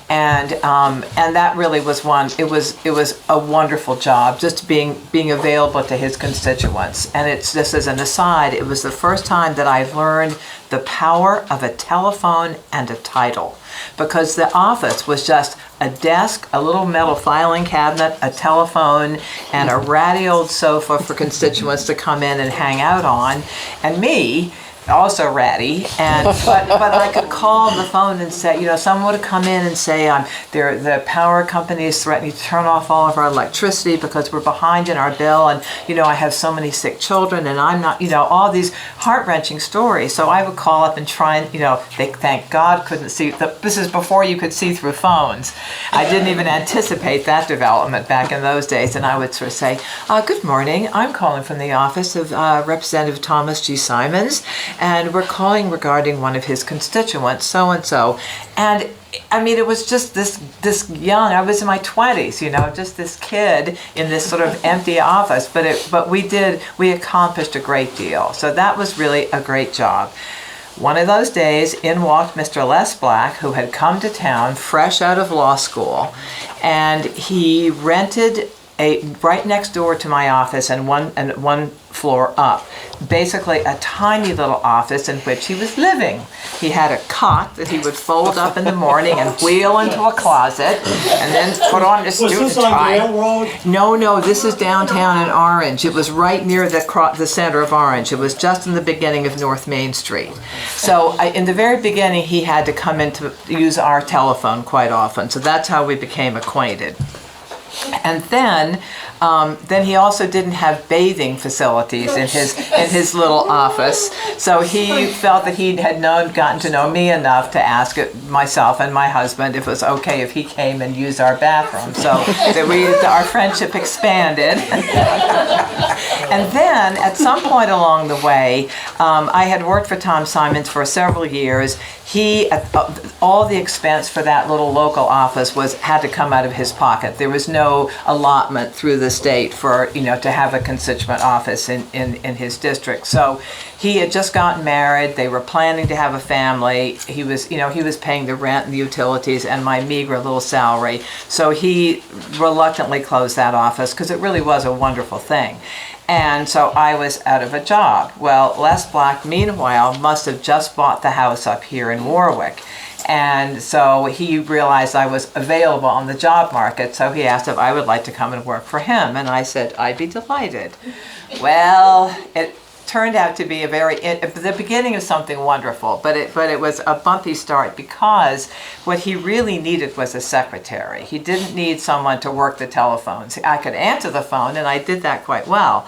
And that really was it was a wonderful job, just being available to his constituents. And it's just as an aside, it was the first time that I've learned the power of a telephone and a title, because the office was just a desk, a little metal filing cabinet, a telephone, and a ratty old sofa for constituents to come in and hang out on, and me, also ratty, but I could call the phone and say, someone would come in and say, the power company is threatening to turn off all of our electricity because we're behind in our bill, and I have so many sick children, and I'm not, all these heart-wrenching stories. So I would call up and try and, they thank God couldn't see. This is before you could see through phones. I didn't even anticipate that development back in those days, and I would sort of say, good morning, I'm calling from the office of Representative Thomas G. Simons, and we're calling regarding one of his constituents, so-and-so. And I mean, it was just this young, I was in my 20s, just this kid in this sort of empty office, but we accomplished a great deal. So that was really a great job. One of those days, in walked Mr. Les Black, who had come to town fresh out of law school, and he rented right next door to my office and one floor up, basically a tiny little office in which he was living. He had a cot that he would fold up in the morning and wheel into a closet and then put on his student tie. No, this is downtown in Orange. It was right near the center of Orange. It was just in the beginning of North Main Street. So in the very beginning, he had to come in to use our telephone quite often. So that's how we became acquainted. And then he also didn't have bathing facilities in his little office. So he felt that he had gotten to know me enough to ask myself and my husband if it was okay if he came and used our bathroom. So that our friendship expanded. And then at some point along the way, I had worked for Tom Simons for several years. All the expense for that little local office had to come out of his pocket. There was no allotment through the state for to have a constituent office in his district. So he had just gotten married. They were planning to have a family. He was paying the rent and the utilities and my meager little salary. So he reluctantly closed that office because it really was a wonderful thing. And so I was out of a job. Well, Les Black, meanwhile, must have just bought the house up here in Warwick. And so he realized I was available on the job market, so he asked if I would like to come and work for him. And I said, I'd be delighted. Well, it turned out to be the beginning of something wonderful, but it was a bumpy start because what he really needed was a secretary. He didn't need someone to work the telephones. I could answer the phone, and I did that quite well.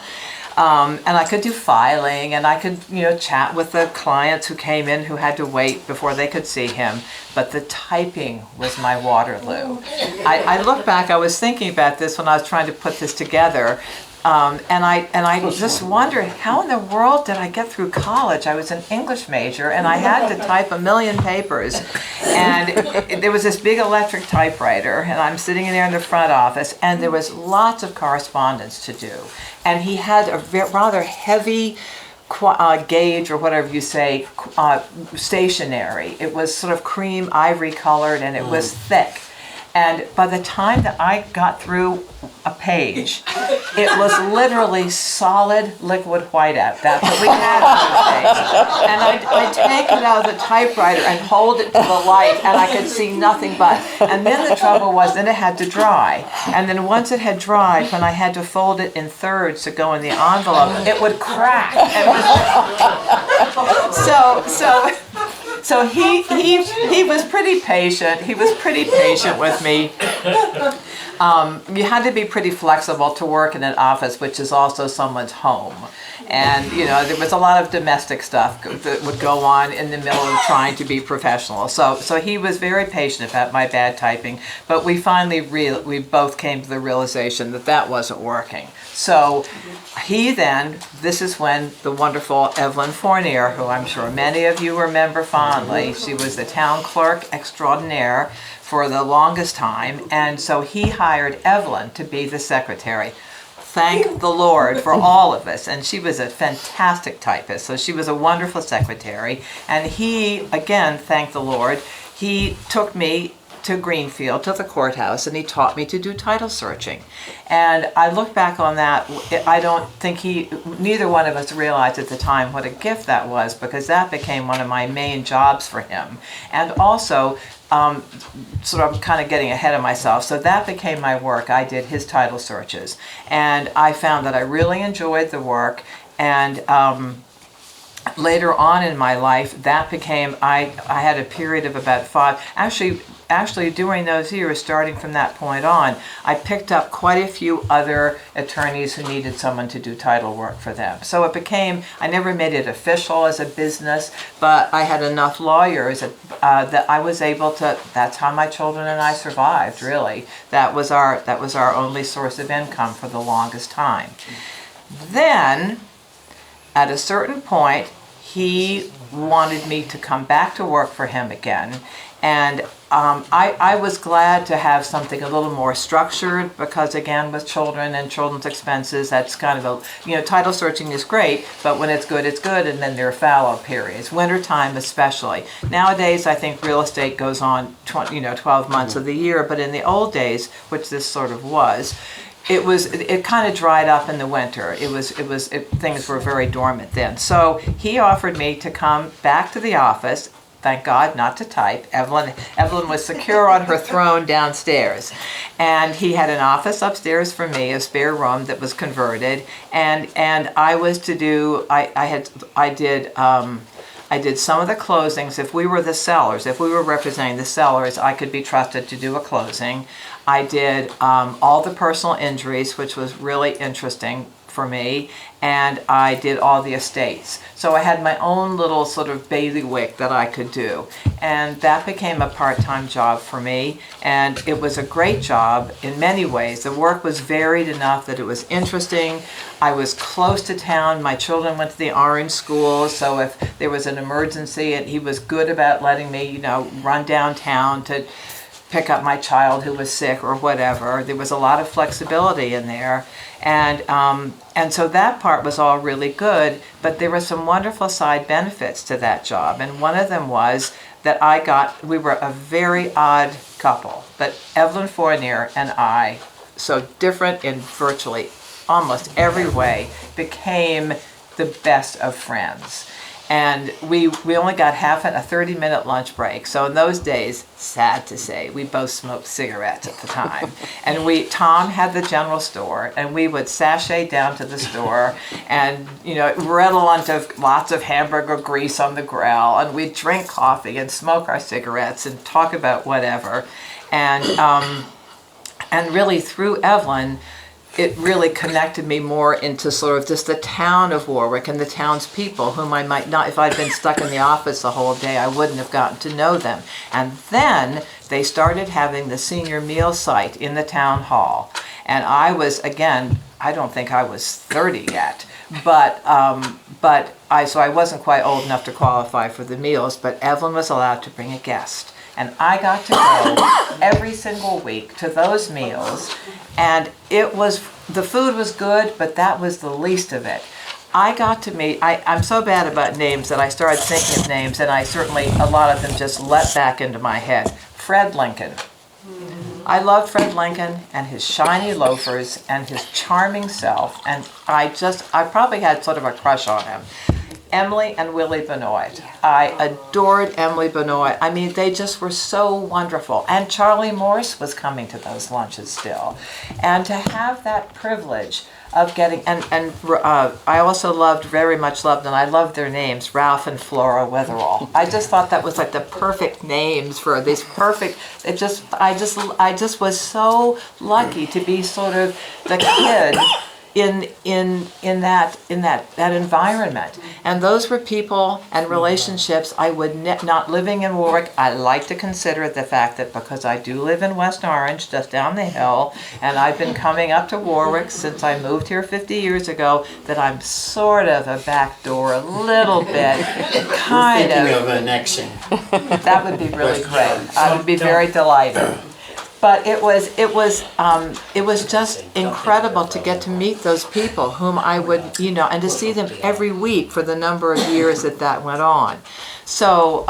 And I could do filing, and I could, chat with the clients who came in who had to wait before they could see him. But the typing was my Waterloo. I look back, I was thinking about this when I was trying to put this together. And I just wondered, how in the world did I get through college? I was an English major, and I had to type 1 million papers. And there was this big electric typewriter, and I'm sitting in there in the front office, and there was lots of correspondence to do. And he had a rather heavy gauge, or whatever you say, stationery. It was sort of cream ivory colored, and it was thick. And by the time that I got through a page, it was literally solid liquid whiteout. That's what we had on those days. And I'd take it out of the typewriter and hold it to the light, and I could see nothing but. And then the trouble was, then it had to dry. And then once it had dried, when I had to fold it in thirds to go in the envelope, it would crack. So he was pretty patient. He was pretty patient with me. You had to be pretty flexible to work in an office, which is also someone's home. And, there was a lot of domestic stuff that would go on in the middle of trying to be professional. So he was very patient about my bad typing. But we finally, we both came to the realization that wasn't working. So this is when the wonderful Evelyn Fournier, who I'm sure many of you remember fondly, she was the town clerk extraordinaire for the longest time. And so he hired Evelyn to be the secretary. thank the Lord for all of us. And she was a fantastic typist, so she was a wonderful secretary. And he, again, thank the Lord, he took me to Greenfield, to the courthouse, and he taught me to do title searching. And I look back on that, I don't think neither one of us realized at the time what a gift that was, because that became one of my main jobs for him. And also, sort of kind of getting ahead of myself, so that became my work. I did his title searches. And I found that I really enjoyed the work, and later on in my life, that became, I had a period of about 5, actually during those years, starting from that point on, I picked up quite a few other attorneys who needed someone to do title work for them. So it became, I never made it official as a business, but I had enough lawyers that I was able to, that's how my children and I survived, really. That was our only source of income for the longest time. Then, at a certain point, he wanted me to come back to work for him again. And I was glad to have something a little more structured, because again, with children and children's expenses, that's kind of title searching is great, but when it's good, and then there are fallow periods, wintertime especially. Nowadays, I think real estate goes on 12 months of the year, but in the old days, which this sort of was, it kind of dried up in the winter. Things were very dormant then. So he offered me to come back to the office. Thank God, not to type. Evelyn was secure on her throne downstairs. And he had an office upstairs for me, a spare room that was converted. And I was to do, I did some of the closings. If we were the sellers, if we were representing the sellers, I could be trusted to do a closing. I did all the personal injuries, which was really interesting for me, and I did all the estates. So I had my own little sort of bailiwick that I could do, and that became a part-time job for me, and it was a great job in many ways. The work was varied enough that it was interesting. I was close to town. My children went to the Orange School, so if there was an emergency, and he was good about letting me, run downtown to pick up my child who was sick or whatever. There was a lot of flexibility in there. And so that part was all really good, but there were some wonderful side benefits to that job. And one of them was that we were a very odd couple, but Evelyn Fournier and I, so different in virtually almost every way, became the best of friends. And we only got a 30-minute lunch break. So in those days, sad to say, we both smoked cigarettes at the time. And Tom had the general store, and we would sashay down to the store and, redolent of lots of hamburger grease on the grill, and we'd drink coffee and smoke our cigarettes and talk about whatever. And really through Evelyn, it really connected me more into sort of just the town of Warwick and the town's people, whom I might not, if I'd been stuck in the office the whole day, I wouldn't have gotten to know them. And then they started having the senior meal site in the town hall. And I was, again, I don't think I was 30 yet, but I wasn't quite old enough to qualify for the meals, but Evelyn was allowed to bring a guest. And I got to go every single week to those meals, and the food was good, but that was the least of it. I got to meet, I'm so bad about names that I started thinking of names, and a lot of them just leapt back into my head. Fred Lincoln. I loved Fred Lincoln and his shiny loafers and his charming self, and I probably had sort of a crush on him. Emily and Willie Benoit. I adored Emily Benoit. I mean, they just were so wonderful. And Charlie Morse was coming to those lunches still. And to have that privilege of getting, I also very much loved, and I loved their names, Ralph and Flora Witherall. I just thought that was like the perfect names for these perfect, I just was so lucky to be sort of the kid in that environment. And those were people and relationships I would not living in Warwick. I like to consider the fact that because I do live in West Orange, just down the hill, and I've been coming up to Warwick since I moved here 50 years ago, that I'm sort of a backdoor a little bit, kind Thinking of annexing. That would be really great. I would be very delighted. But it was just incredible to get to meet those people whom I would, and to see them every week for the number of years that went on. So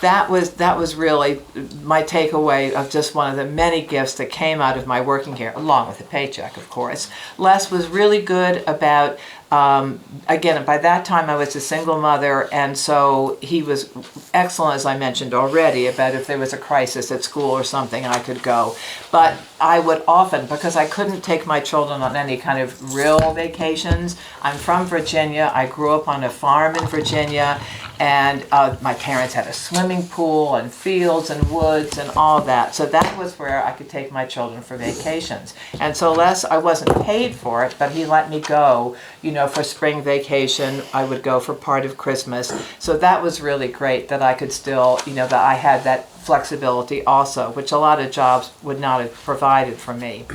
that was really my takeaway of just one of the many gifts that came out of my working here, along with a paycheck, of course. Les was really good about, again, by that time I was a single mother, and so he was excellent, as I mentioned already, about if there was a crisis at school or something, I could go. But I would often, because I couldn't take my children on any kind of real vacations. I'm from Virginia. I grew up on a farm in Virginia, and my parents had a swimming pool and fields and woods and all that. So that was where I could take my children for vacations. And so I wasn't paid for it, but he let me go, for spring vacation. I would go for part of Christmas. So that was really great that I could still, that I had that flexibility also, which a lot of jobs would not have provided for me.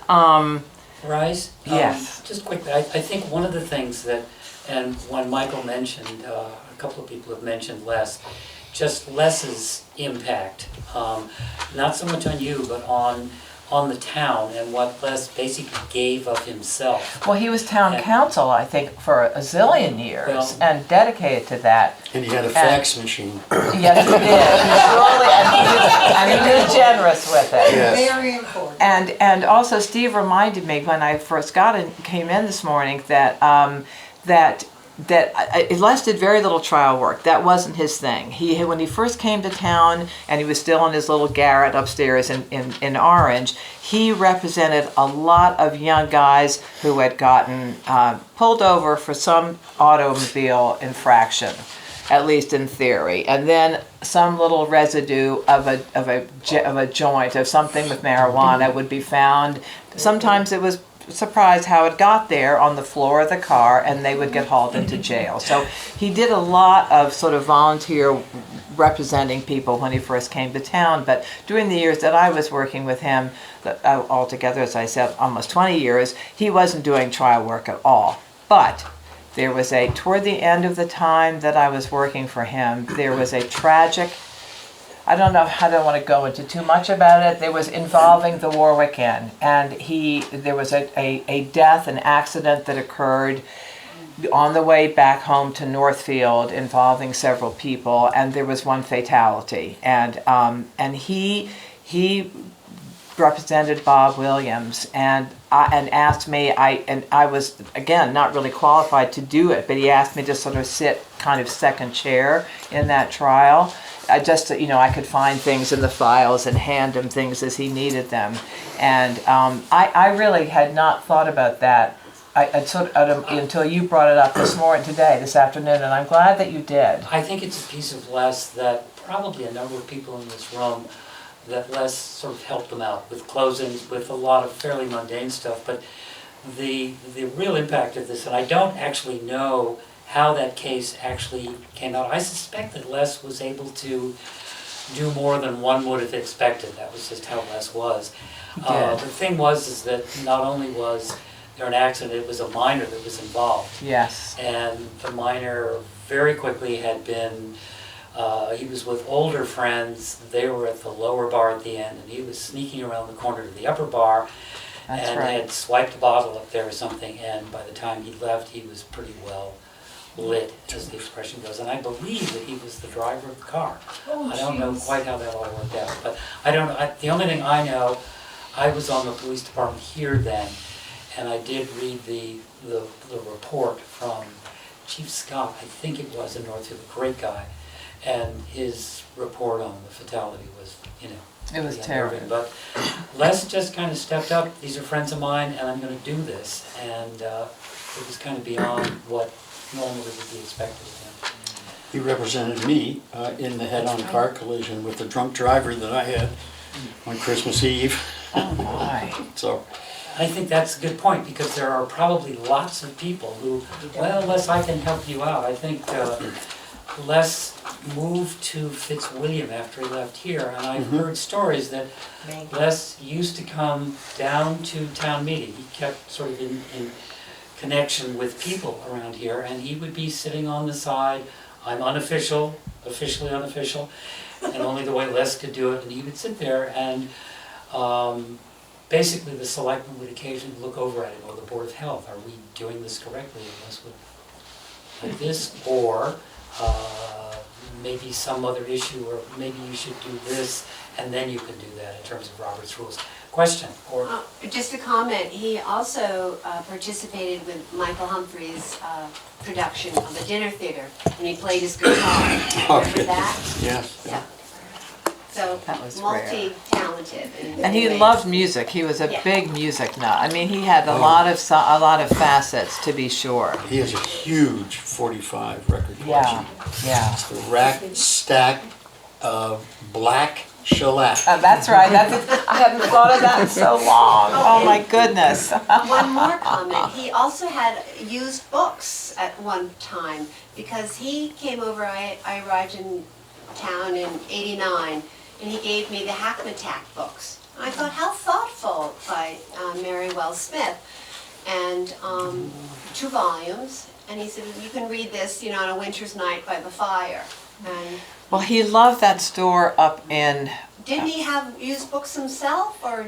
Rise? Yes. Just quickly, I think one of the things that, and when Michael mentioned, a couple of people have mentioned Les, just Les's impact, not so much on you, but on the town and what Les basically gave of himself. Well, he was town council, I think, for a zillion years, Well, and dedicated to that. And he had a fax machine. Yes, he did. He was generous with it. Yes. Very important. And also Steve reminded me when I first came in this morning that Les did very little trial work. That wasn't his thing. When he first came to town and he was still in his little garret upstairs in Orange, he represented a lot of young guys who had gotten pulled over for some automobile infraction, at least in theory, and then some little residue of a joint of something with marijuana would be found. Sometimes it was surprised how it got there on the floor of the car, and they would get hauled into jail. So he did a lot of sort of volunteer representing people when he first came to town, but during the years that I was working with him, altogether, as I said, almost 20 years, he wasn't doing trial work at all. But there was toward the end of the time that I was working for him, there was a tragic, I don't want to go into too much about it. There was involving the Warwick Inn, and there was a death, an accident that occurred on the way back home to Northfield involving several people, and there was one fatality. And he represented Bob Williams and asked me, I was, again, not really qualified to do it, but he asked me to sort of sit kind of second chair in that trial. I could find things in the files and hand him things as he needed them. And I really had not thought about that until you brought it up this afternoon, and I'm glad that you did. I think it's a piece of Les that probably a number of people in this room, that Les sort of helped them out with closings, with a lot of fairly mundane stuff, but the real impact of this, and I don't actually know how that case actually came out. I suspect that Les was able to do more than one would have expected. That was just how Les was. The thing was that not only was there an accident, it was a minor that was involved. Yes. And the minor very quickly had been, he was with older friends. They were at the lower bar at the end, and he was sneaking around the corner to the upper bar. That's and right. had swiped a bottle up there or something, and by the time he left, he was pretty well lit, as the expression goes, and I believe that he was the driver of the car. I don't know quite how that all worked out, but I don't know. The only thing I know, I was on the police department here then, and I did read the report from Chief Scott, I think it was, in Northfield, a great guy, and his report on the fatality was, it was terrible. But Les just kind of stepped up. These are friends of mine, and I'm going to do this, and it was kind of beyond what normally would be expected of him. He represented me in the head-on car collision with the drunk driver that I had on Christmas Eve. Oh my. So I think that's a good point, because there are probably lots of people who, well, Les, I can help you out. I think Les moved to Fitzwilliam after he left here, and I've heard stories that Les used to come down to town meeting. He kept sort of in connection with people around here, and he would be sitting on the side I'm unofficial, officially unofficial, and only the way Les could do it, and he would sit there and basically the selectmen would occasionally look over at it, or the Board of Health, are we doing this correctly? And Les would like this, or maybe some other issue, or maybe you should do this, and then you can do that in terms of Robert's rules. Question, or Just a comment, he also participated with Michael Humphrey's production of the Dinner Theater, and he played his guitar. Remember that? Yes. Yeah. So, That was rare. multi-talented. in And he many ways. loved music. He was a Yeah. big music nut. I mean, he had a lot of facets, to be sure. He has a huge 45 record Yeah, collection. yeah. It's the rack stack of black shellac. That's right. I hadn't thought of that in so long. Oh my goodness. One more comment, he also had used books at one time, because he came over, I arrived in town in '89, and he gave me the Hackmatack books. I thought, how thoughtful by Mary Wells Smith, and 2 volumes, and he said, you can read this, on a winter's night by the fire. And Well, he loved that store up in. didn't he have used books himself, or?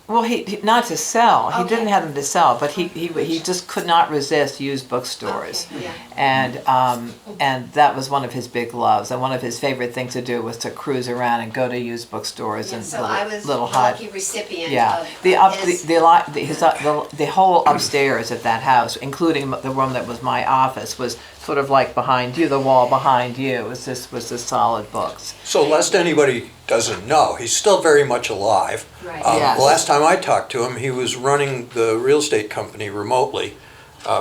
Well, he not to sell. He Okay. didn't have them to sell, but he just could not resist used bookstores. Okay, yeah. And that was one of his big loves. And one of his favorite things to do was to cruise around and go to used bookstores and So I was a little hut. lucky recipient Yeah, of his. the whole upstairs at that house, including the room that was my office, was sort of like behind you. The wall behind you was the solid books. So lest anybody doesn't know, he's still very much alive. Right. Yes. The last time I talked to him, he was running the real estate company remotely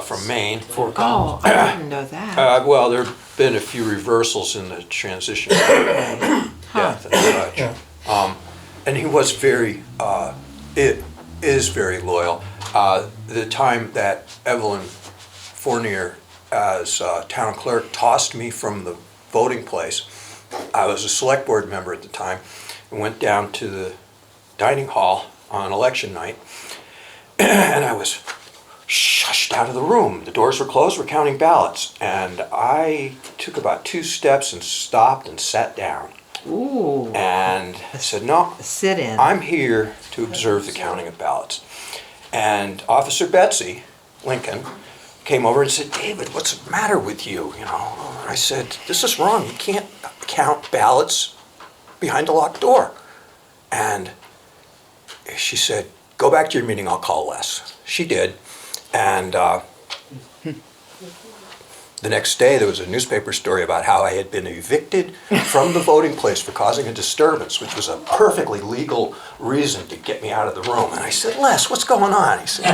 from Maine. Oh, I didn't know that. Well, there have been a few reversals in the transition death and such. And he was is very loyal. The time that Evelyn Fournier, as town clerk, tossed me from the voting place, I was a select board member at the time, and went down to the dining hall on election night, and I was shushed out of the room. The doors were closed, we're counting ballots, and I took about 2 steps and stopped and sat down. Ooh, And I said, no, sit in. I'm here to observe the counting of ballots. And Officer Betsy Lincoln came over and said, David, what's the matter with you? I said, this is wrong. You can't count ballots behind a locked door. And she said, go back to your meeting, I'll call Les. She did. And the next day there was a newspaper story about how I had been evicted from the voting place for causing a disturbance, which was a perfectly legal reason to get me out of the room. And I said, Les, what's going on? He said,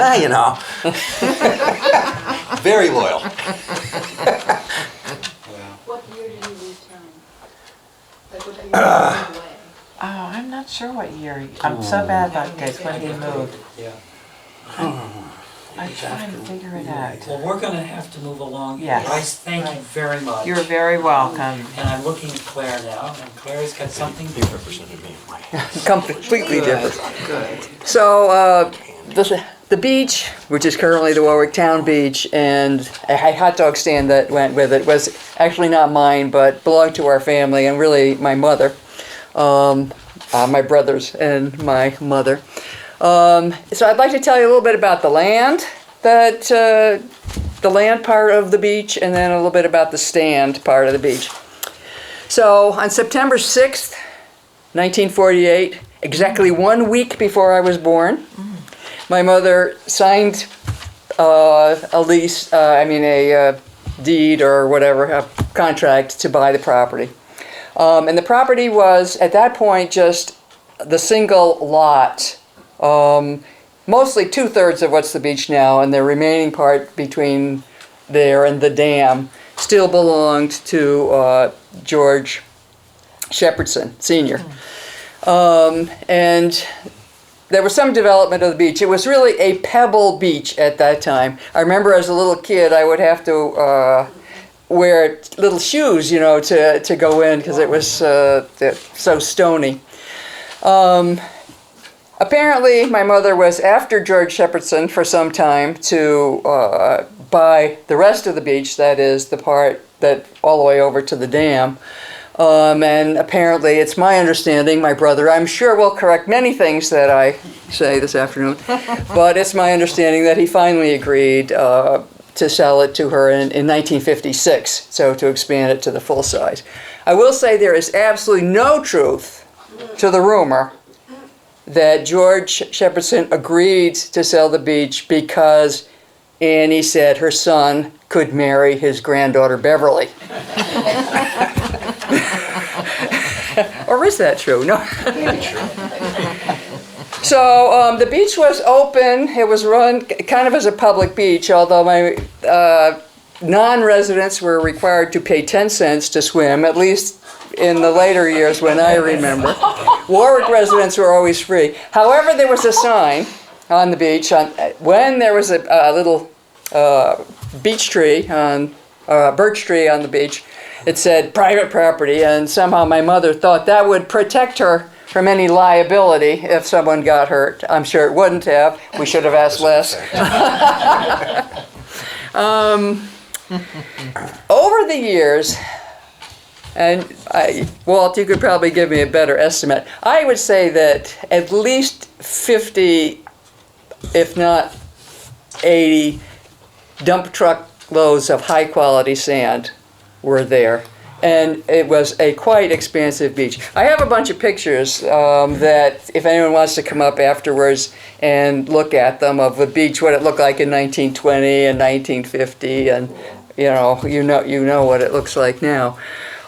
very loyal. What year did you leave town? Like what year did you move away? Oh, I'm not sure what year. I'm so bad about dates when he moved. yeah. I'm trying to figure it out. Well, we're gonna have to move along. Yes. Bryce, thank you very much. You're very welcome. And I'm looking at Claire now, and Claire's got something He represented me in my Completely different. So the beach, which is currently the Warwick Town Beach, and a hot dog stand that went with it was actually not mine, but belonged to our family and really my mother, my brothers and my mother. So I'd like to tell you a little bit about the land the land part of the beach, and then a little bit about the stand part of the beach. So on September 6th, 1948, exactly 1 week before I was born, my mother signed a lease, a deed or whatever, a contract to buy the property. And the property was, at that point, just the single lot, mostly 2/3 of what's the beach now, and the remaining part between there and the dam still belonged to George Shepherdson, Sr. And there was some development of the beach. It was really a pebble beach at that time. I remember as a little kid, I would have to wear little shoes, to go in because it was so stony. Apparently, my mother was after George Shepherdson for some time to by the rest of the beach, that is the part that all the way over to the dam. And apparently, it's my understanding, my brother, I'm sure will correct many things that I say this afternoon, but it's my understanding that he finally agreed to sell it to her in 1956, so to expand it to the full size. I will say there is absolutely no truth to the rumor that George Shepardson agreed to sell the beach because Annie said her son could marry his granddaughter Beverly. Or is that true? No. So the beach was open. It was run kind of as a public beach, although my non-residents were required to pay 10 cents to swim, at least in the later years when I remember. Warwick residents were always free. However, there was a sign on the beach when there was a little beech tree, birch tree on the beach. It said private property, and somehow my mother thought that would protect her from any liability if someone got hurt. I'm sure it wouldn't have. We should have asked less. Over the years, and Walt, you could probably give me a better estimate. I would say that at least 50, if not 80, dump truck loads of high quality sand were there. And it was a quite expansive beach. I have a bunch of pictures that if anyone wants to come up afterwards and look at them of the beach, what it looked like in 1920 and 1950, and you know what it looks like now.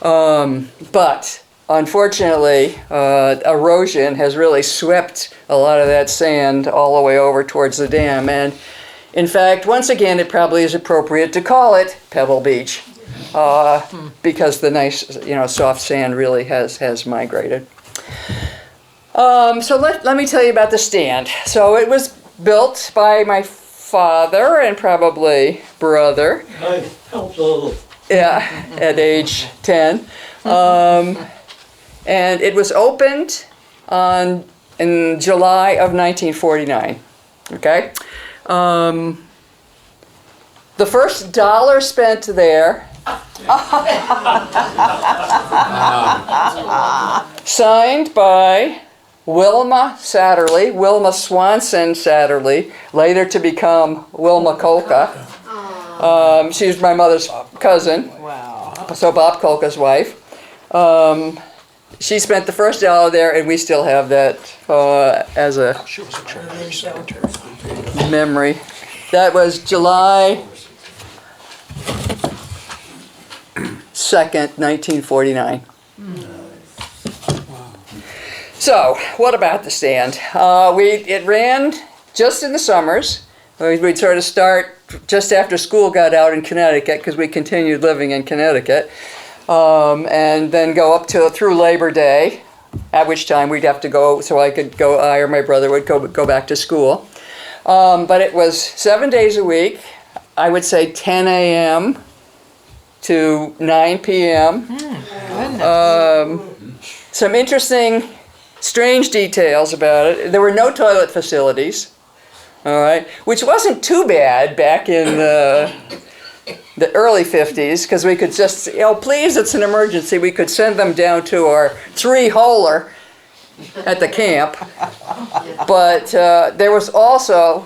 But unfortunately, erosion has really swept a lot of that sand all the way over towards the dam. And in fact, once again, it probably is appropriate to call it Pebble Beach. Because the nice, soft sand really has migrated. So let me tell you about the stand. So it was built by my father and probably brother. I helped a little. Yeah, at age 10. And it was opened in July of 1949. Okay? The first dollar spent there signed by Wilma Swanson Satterley, later to become Wilma Kolka. She was my mother's cousin. Wow. So Bob Kolka's wife. She spent the first dollar there, and we still have that as a memory. That was July 2nd, 1949. So, what about the stand? It ran just in the summers. We'd sort of start just after school got out in Connecticut, because we continued living in Connecticut, and then go up through Labor Day, at which time we'd have to go, so I or my brother would go back to school. But it was 7 days a week. I would say 10 a.m. to 9 p.m. Some interesting, strange details about it. There were no toilet facilities, all right, which wasn't too bad back in the early 50s, because we could just, please, it's an emergency. We could send them down to our 3-holer at the camp. But there was also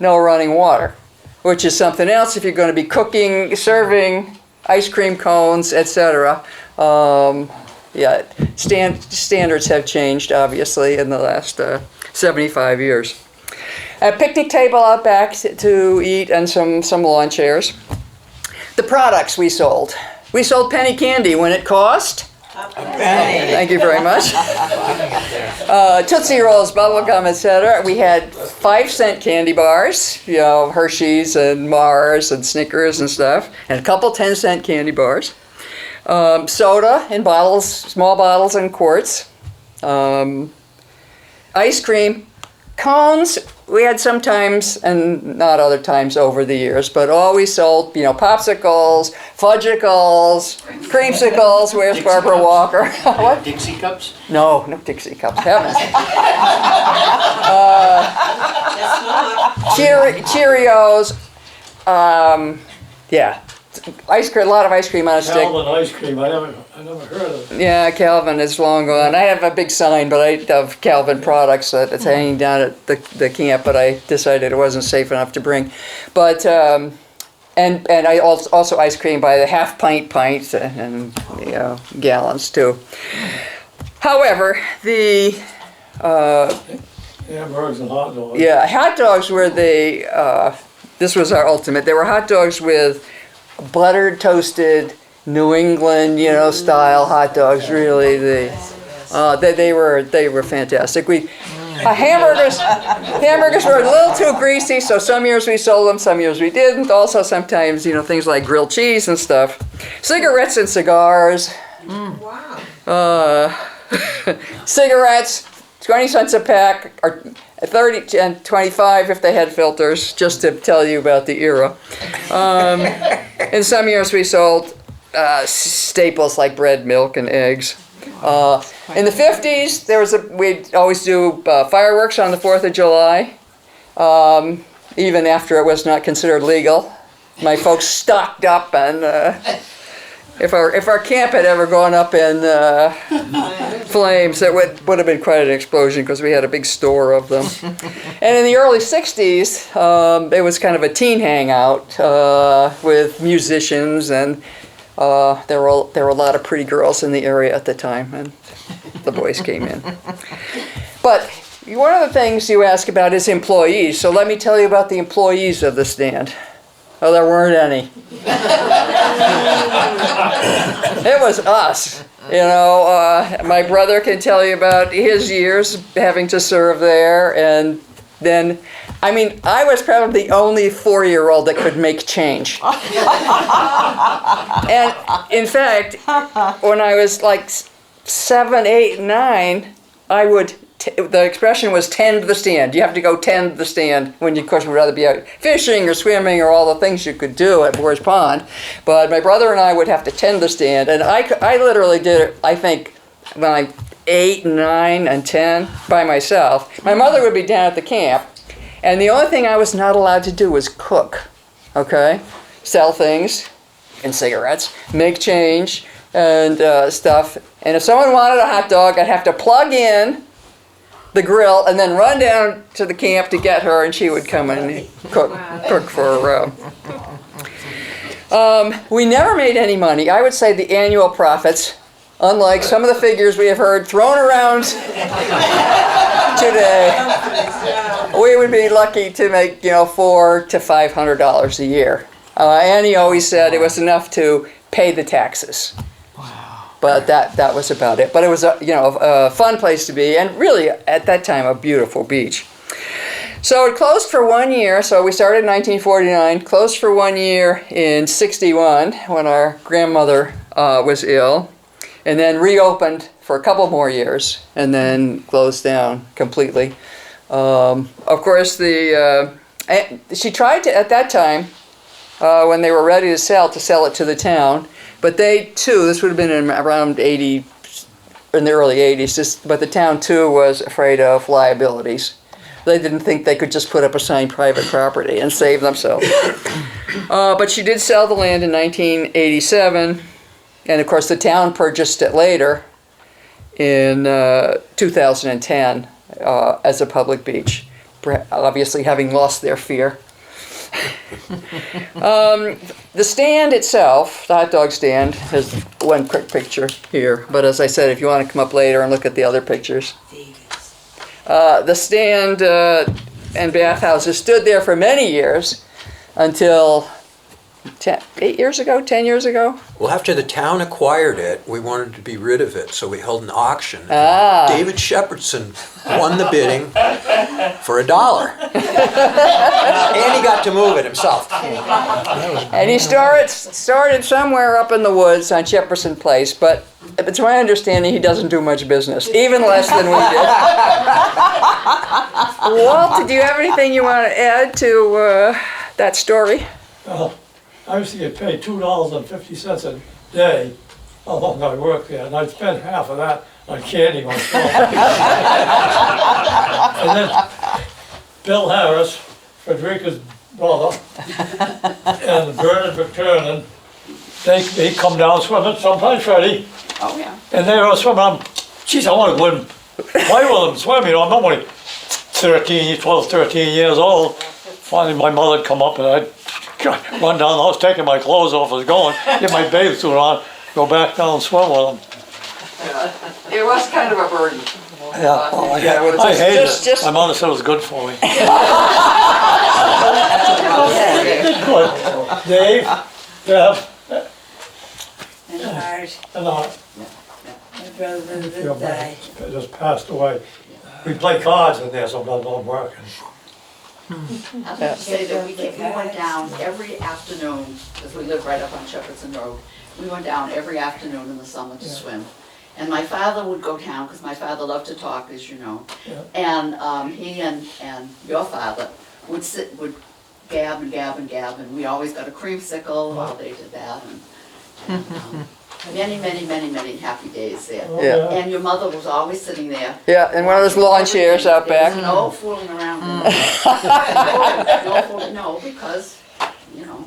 no running water, which is something else if you're going to be cooking, serving ice cream cones, etc. Standards have changed, obviously, in the last 75 years. A picnic table out back to eat, and some lawn chairs. The products we sold. We sold penny candy when it cost a penny. Thank you very much. Tootsie Rolls, bubblegum, etc. We had 5-cent candy bars, Hershey's and Mars and Snickers and stuff, and a couple 10-cent candy bars. Soda in bottles, small bottles and quarts. Ice cream. Cones, we had sometimes, and not other times over the years, but always sold, popsicles, fudgicles, creamsicles. Where's Barbara Walker? What? Dixie cups? No Dixie cups. Heavens. Cheerios. Yeah, ice cream, a lot of ice cream on a stick. Calvin ice cream, I never heard of it. Yeah, Calvin is long gone. I have a big sign, of Calvin products that's hanging down at the camp, but I decided it wasn't safe enough to bring. But and I also ice cream by the half pints and gallons too. However, the Hamburgers and hot dogs. yeah, hot dogs were this was our ultimate. They were hot dogs with buttered, toasted, New England, style hot dogs. Really, they were fantastic. Hamburgers were a little too greasy, so some years we sold them, some years we didn't. Also, sometimes things like grilled cheese and stuff. Cigarettes and cigars. Cigarettes, 20 cents a pack, or 30 and 25 if they had filters, just to tell you about the era. In some years we sold staples like bread, milk, and eggs. In the 50s, we'd always do fireworks on the 4th of July, even after it was not considered legal. My folks stocked up, and if our camp had ever gone up in flames, it would have been quite an explosion because we had a big store of them. And in the early 60s, it was kind of a teen hangout with musicians, and there were a lot of pretty girls in the area at the time, and the boys came in. But one of the things you ask about is employees. So let me tell you about the employees of the stand. Oh, there weren't any. It was us. My brother can tell you about his years having to serve there, and then, I was probably the only 4-year-old that could make change. And in fact, when I was like 7, 8, 9, I would. The expression was tend the stand. You have to go tend the stand when you, of course, would rather be out fishing or swimming or all the things you could do at Boers Pond. But my brother and I would have to tend the stand, and I literally did it, I think, when I'm 8, 9, and 10 by myself. My mother would be down at the camp, and the only thing I was not allowed to do was cook, okay? Sell things and cigarettes, make change and stuff. And if someone wanted a hot dog, I'd have to plug in the grill and then run down to the camp to get her, and she would come and cook for. We never made any money. I would say the annual profits, unlike some of the figures we have heard thrown around today, we would be lucky to make $400 to $500 a year. Annie always said it was enough to pay the taxes. But that was about it. But it was a fun place to be, and really at that time a beautiful beach. So it closed for 1 year. So we started in 1949, closed for 1 year in 61 when our grandmother was ill, and then reopened for a couple more years, and then closed down completely. Of course, she tried to, at that time, when they were ready to sell it to the town. But they too, this would have been in around in the early 80s, but the town too was afraid of liabilities. They didn't think they could just put up a sign private property and save themselves. But she did sell the land in 1987, and of course the town purchased it later in 2010 as a public beach, obviously having lost their fear. The stand itself, the hot dog stand, has one quick picture here. But as I said, if you want to come up later and look at the other pictures. The stand and bathhouses stood there for many years until 10 years ago. Well, after the town acquired it, we wanted to be rid of it, so we held an auction. David Shepherdson won the bidding for $1. And he got to move it himself. And he started somewhere up in the woods on Jefferson Place, but to my understanding, he doesn't do much business, even less than we did. Walt, do you have anything you want to add to that story? I used to get paid $2.50 a day how long I worked there, and I'd spend half of that on candy myself. And then Bill Harris, Frederica's brother, and Bernard McTurnan, they come down swimming, sometimes Freddie, Oh, yeah. and they were swimming. Geez, I want to go and play with them, swim, you know, I'm only 12, 13 years old. Finally, my mother'd come up and I'd run down the house, taking my clothes off, I was going, get my bathing suit on, go back down and swim with them. It was kind of a burden. Yeah, well, I just- hated just- it. My mother said it was good for me. Good. Dave, Deb, And ours, and I. my brother Your that mother died. just passed away. We play cards in there sometimes while I'm working. I have to say that we went down every afternoon, because we live right up on Shepherdson Road. We went down every afternoon in the summer to swim. And my father would go down, because my father loved to talk, as you know. Yeah. And he and your father would gab and gab and gab, and we always got a creamsicle while they did that. And many, many, many, many happy days there. Yeah. And your mother was always sitting there. Yeah, and one of those lawn chairs out There was back. no fooling around. No fooling, no, because, you know,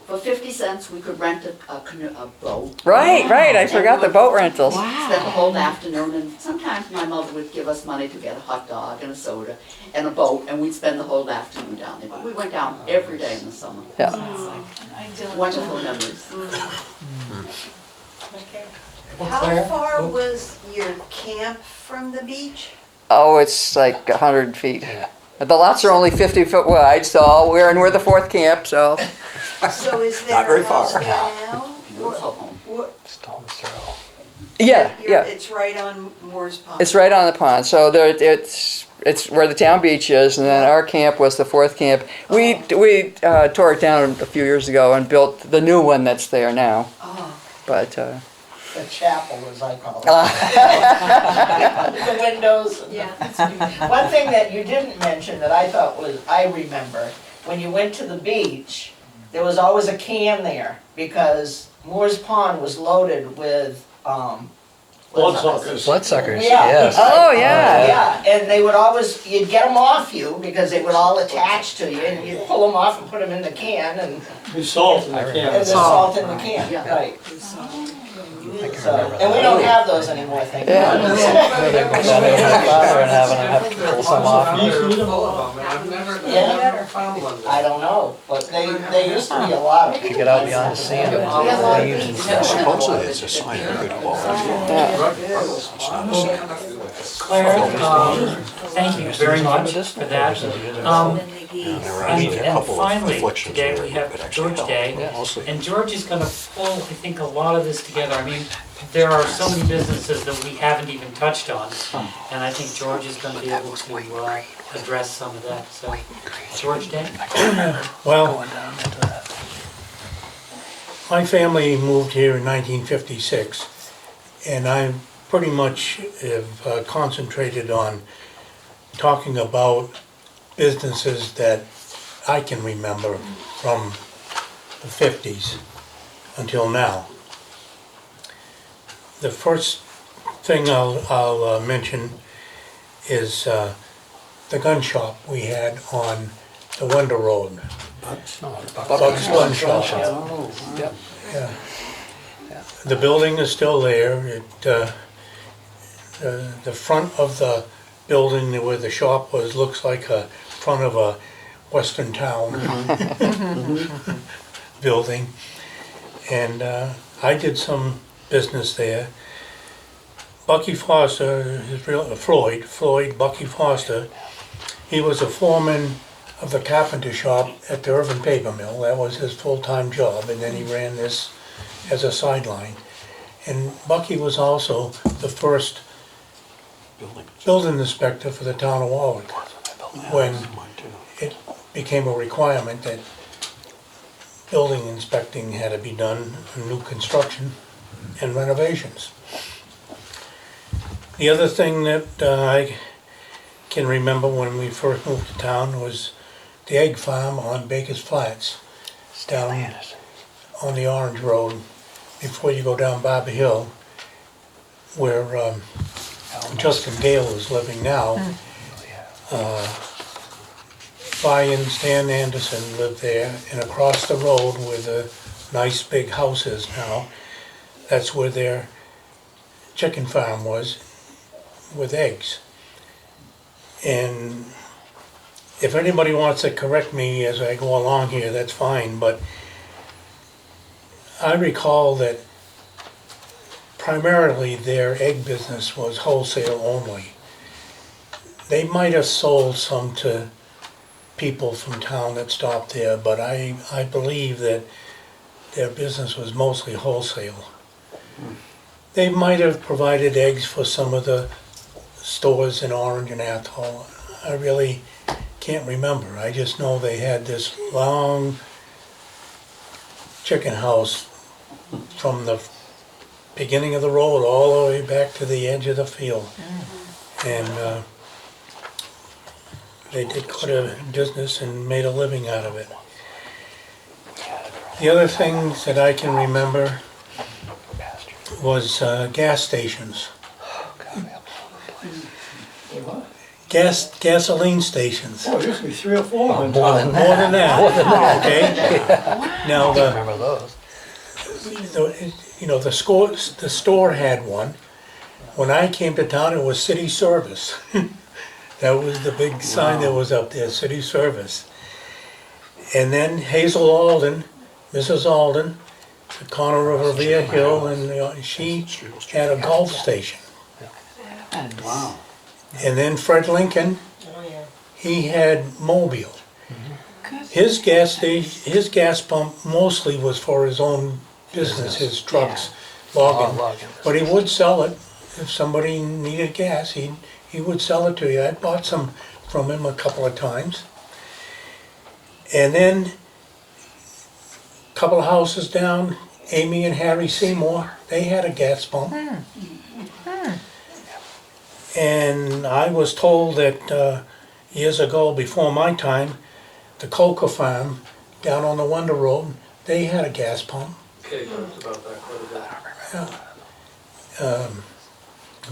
for 50 cents, we could rent a canoe, a boat. Right, I forgot the boat rentals. Spend the whole afternoon, and sometimes my mother would give us money to get a hot dog and a soda and a boat, and we'd spend the whole afternoon down there. But we went down every day in the summer. Yeah. Wonderful memories. How far was your camp from the beach? Oh, it's like 100 feet. The lots are only 50 foot wide, so we're the fourth camp, so. So is there Not very a house far. there now? Beautiful home. Stone's throw. Yeah, yeah. It's right on Moore's Pond. It's right on the pond, so there, it's where the town beach is, and then our camp was the fourth camp. We tore it down a few years ago and built the new one that's there now. Oh. But The chapel, as I call it. The windows. Yeah. One thing that you didn't mention that I thought was, I remember, when you went to the beach, there was always a can there, because Moore's Pond was loaded with, Bloodsuckers. Bloodsuckers, Yeah. yes. Oh, yeah. Yeah, and they would always, you'd get them off you, because they would all attach to you, and you'd pull them off and put them in the can, and Be salt in the and can. there's salt in the can, Yeah. right. So, and we don't have those anymore, thank Yeah. God. They're going down there and having them have to pull some off. Yeah, I don't know, but they used to be a lot of. You get out beyond the sand and leaves and stuff. Supposedly it's a sign of good quality. It's not a sign. Claire, thank you very much for that. There were actually a And couple of finally, afflictions today there we have that actually George helped. Day, Mostly. and George is gonna pull, I think, a lot of this together. I mean, there are so many businesses that we haven't even touched on, and I think George is gonna be able to address some of that, so. George Day? Well, my family moved here in 1956, and I pretty much have concentrated on talking about businesses that I can remember from the 50s until now. The first thing I'll mention is the gun shop we had on the Wonder Road. Buck's Gun Shop. Yep. Yeah. The building is still there. The front of the building where the shop was looks like a front of a western town building. And I did some business there. Bucky Foster, Floyd Bucky Foster, he was a foreman of the carpenter shop at the Irving Paper Mill. That was his full-time job, and then he ran this as a sideline. And Bucky was also the first building inspector for the town of Warwick when it became a requirement that building inspecting had to be done in new construction and renovations. The other thing that I can remember when we first moved to town was the egg farm on Baker's Flats, down on the Orange Road, before you go down Barber Hill, where Justin Gale is living now. Fry and Stan Anderson lived there, and across the road where the nice big house is now, that's where their chicken farm was, with eggs. And if anybody wants to correct me as I go along here, that's fine, but I recall that primarily their egg business was wholesale only. They might have sold some to people from town that stopped there, but I believe that their business was mostly wholesale. They might have provided eggs for some of the stores in Orange and Athol. I really can't remember. I just know they had this long chicken house from the beginning of the road all the way back to the edge of the field. And they did quite a business and made a living out of it. The other things that I can remember was gas stations. Gasoline stations. Oh, there used to be 3 or 4 of them. More than that. Okay. Now Remember those? the store had one. When I came to town, it was city service. That was the big sign that was up there, city service. And then Hazel Alden, Mrs. Alden, the corner of Revere Hill, and she had a golf station. Wow. And then Fred Lincoln, he had Mobile. His gas pump mostly was for his own business, his trucks, logging. But he would sell it if somebody needed gas. He would sell it to you. I bought some from him a couple of times. And then a couple of houses down, Amy and Harry Seymour, they had a gas pump. And I was told that years ago, before my time, the Coca Farm down on the Wonder Road, they had a gas pump. Okay, about that quite a bit. Yeah.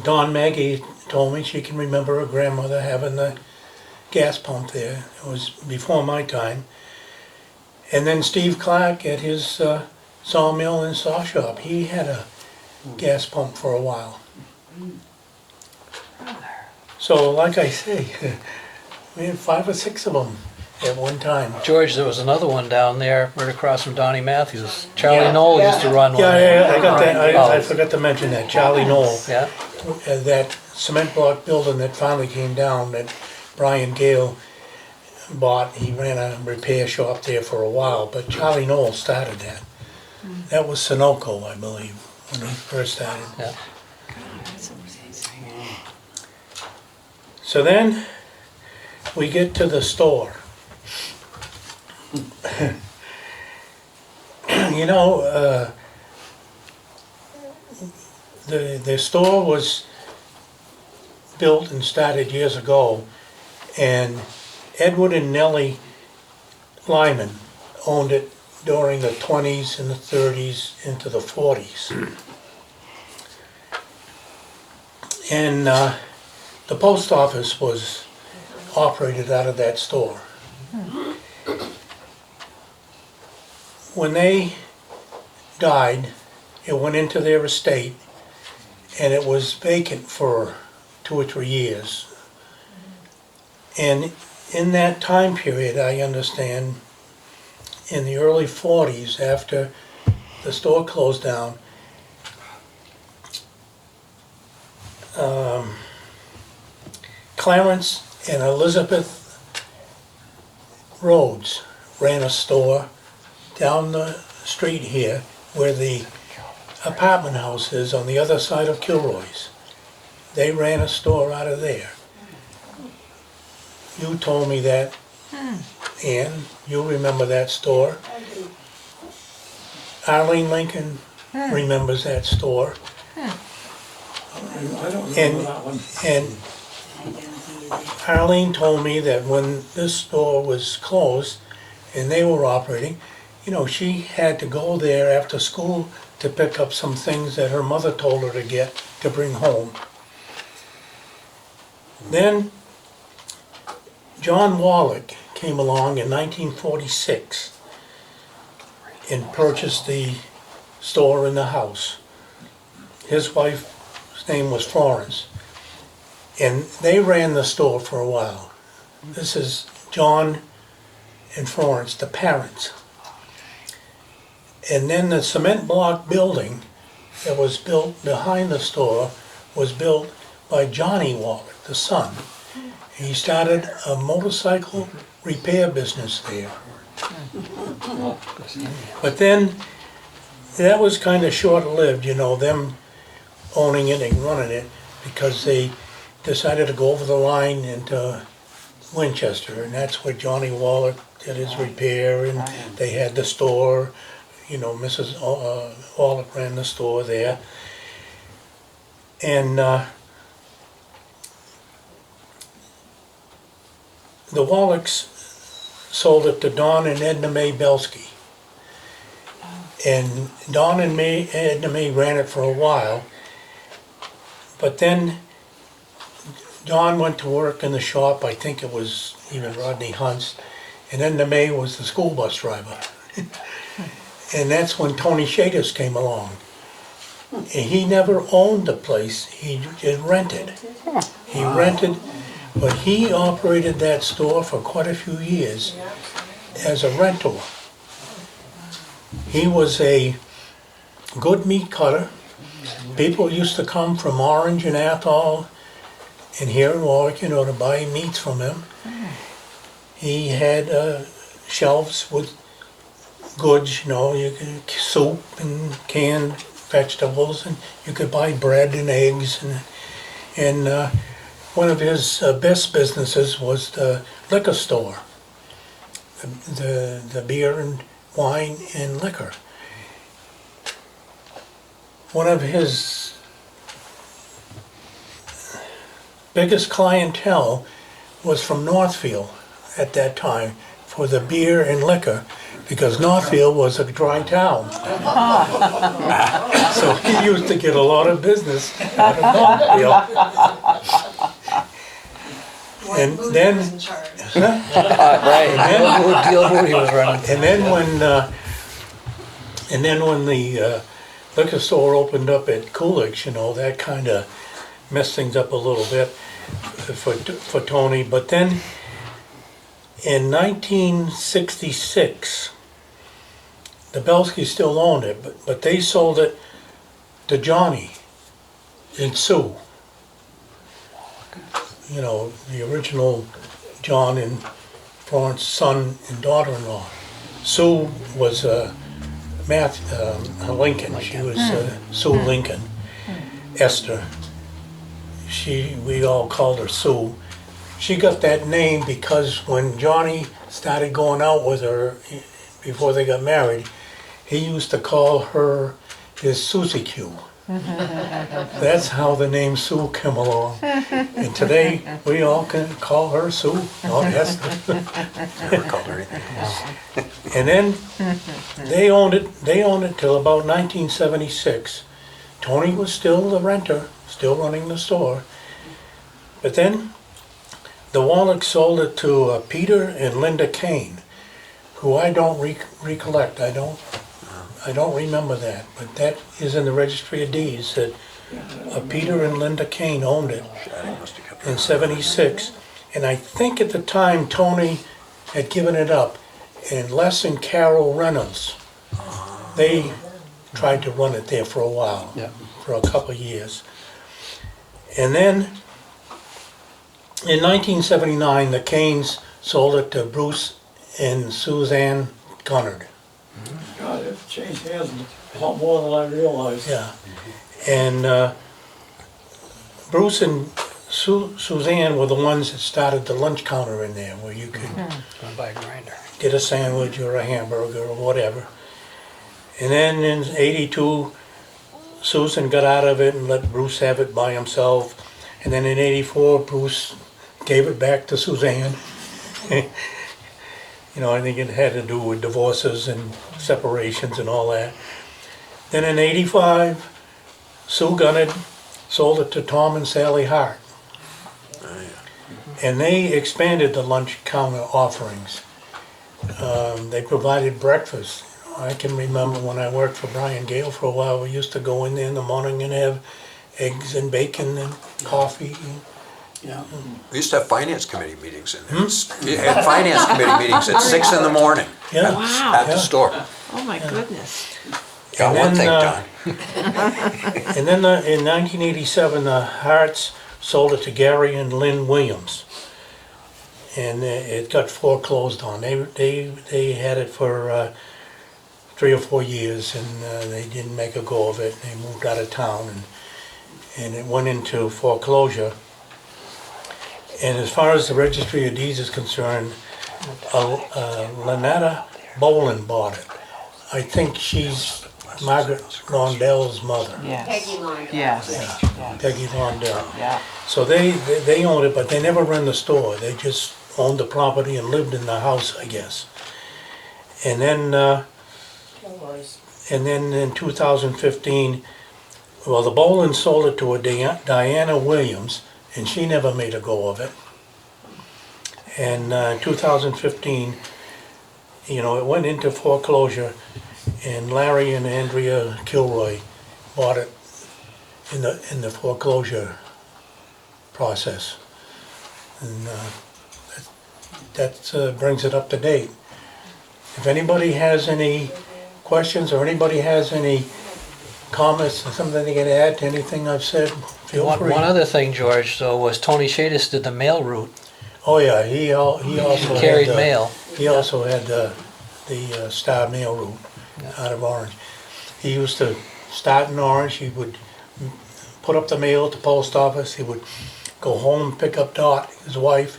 Dawn Maggie told me she can remember her grandmother having the gas pump there. It was before my time. And then Steve Clark at his sawmill and saw shop, he had a gas pump for a while. So like I say, we had 5 or 6 of them at one time. George, there was another one down there right across from Donnie Matthews. Charlie Knoll used to run one. Yeah, I got that. I forgot to mention that. Charlie Knoll. Yeah. That cement block building that finally came down that Brian Gale bought. He ran a repair shop there for a while, but Charlie Knoll started that. That was Sunoco, I believe, when he first started. Yeah. So then we get to the store. You know, the store was built and started years ago, and Edward and Nellie Lyman owned it during the 20s and the 30s into the 40s. And the post office was operated out of that store. When they died, it went into their estate, and it was vacant for 2 or 3 years. And in that time period, I understand, in the early 40s, after the store closed down, Clarence and Elizabeth Rhodes ran a store down the street here where the apartment house is on the other side of Kilroy's. They ran a store out of there. You told me that, Ann, you remember that store. Arlene Lincoln remembers that store. I don't remember that one. And Arlene told me that when this store was closed and they were operating, you know, she had to go there after school to pick up some things that her mother told her to get to bring home. Then John Warwick came along in 1946 and purchased the store in the house. His wife's name was Florence, and they ran the store for a while. This is John and Florence, the parents. And then the cement block building that was built behind the store was built by Johnny Warwick, the son. He started a motorcycle repair business there. But then, that was kind of short-lived, you know, them owning it and running it, because they decided to go over the line into Winchester, and that's where Johnny Warwick did his repair, and they had the store, you know, Mrs. Warwick ran the store there. And the Warwicks sold it to Don and Edna Mae Belsky. And Don and Edna Mae ran it for a while, but then Don went to work in the shop, I think it was even Rodney Hunt's, and Edna Mae was the school bus driver. And that's when Tony Shadis came along. And he never owned the place, he just rented. He rented, but he operated that store for quite a few years as a rental. He was a good meat cutter. People used to come from Orange and Athol and here in Warwick, you know, to buy meats from him. He had shelves with goods, you know, you could soup and canned vegetables, and you could buy bread and eggs. And one of his best businesses was the liquor store, the beer and wine and liquor. One of his biggest clientele was from Northfield at that time for the beer and liquor, because Northfield was a dry town. So he used to get a lot of business out of Northfield. And then, and then when the liquor store opened up at Coolidge, you know, that kind of messed things up a little bit for Tony. But then in 1966, the Belskys still owned it, but they sold it to Johnny and Sue. You know, the original John and Florence son and daughter-in-law. Sue was Lincoln. She was Sue Lincoln. Esther. We all called her Sue. She got that name because when Johnny started going out with her before they got married, he used to call her his Susie Q. That's how the name Sue came along. And today we all can call her Sue, not Esther. Never called her anything else. And then they owned it till about 1976. Tony was still the renter, still running the store. But then the Warwicks sold it to Peter and Linda Kane, who I don't recollect. I don't remember that, but that is in the Registry of Deeds that Peter and Linda Kane owned it in '76. And I think at the time Tony had given it up, and Les and Carol Reynolds, they tried to run it there for a while, for a couple of years. And then in 1979, the Kanes sold it to Bruce and Suzanne Gunnard. God, it's changed hands a lot more than I realized. Yeah, and Bruce and Suzanne were the ones that started the lunch counter in there, where you could buy a grinder, get a sandwich or a hamburger or whatever. And then in '82, Susan got out of it and let Bruce have it by himself. And then in '84, Bruce gave it back to Suzanne. You know, I think it had to do with divorces and separations and all that. Then in '85, Sue Gunnard sold it to Tom and Sally Hart. And they expanded the lunch counter offerings. They provided breakfast. I can remember when I worked for Brian Gale for a while, we used to go in there in the morning and have eggs and bacon and coffee. Yeah. We used to have finance committee meetings in there. We had finance committee meetings at 6 in the morning Yeah. Wow. at the store. Oh, my goodness. Got And one thing then, done. And then in 1987, the Harts sold it to Gary and Lynn Williams. And it got foreclosed on. They had it for 3 or 4 years, and they didn't make a go of it. They moved out of town, and it went into foreclosure. And as far as the Registry of Deeds is concerned, Lynetta Boland bought it. I think she's Margaret Londell's mother. Yes. Peggy Londell. Yes. Peggy Londell. Yeah. So they owned it, but they never ran the store. They just owned the property and lived in the house, I guess. And then in 2015, well, the Boland sold it to a Diana Williams, and she never made a go of it. And 2015, it went into foreclosure, and Larry and Andrea Kilroy bought it in the foreclosure process. And that brings it up to date. If anybody has any questions or anybody has any comments or something they can add to anything I've said, feel free. One other thing, George, though, was Tony Shadis did the mail route. Oh yeah, he also Carried had, mail. He also had the Star Mail route out of Orange. He used to start in Orange. He would put up the mail at the post office. He would go home and pick up Dot, his wife.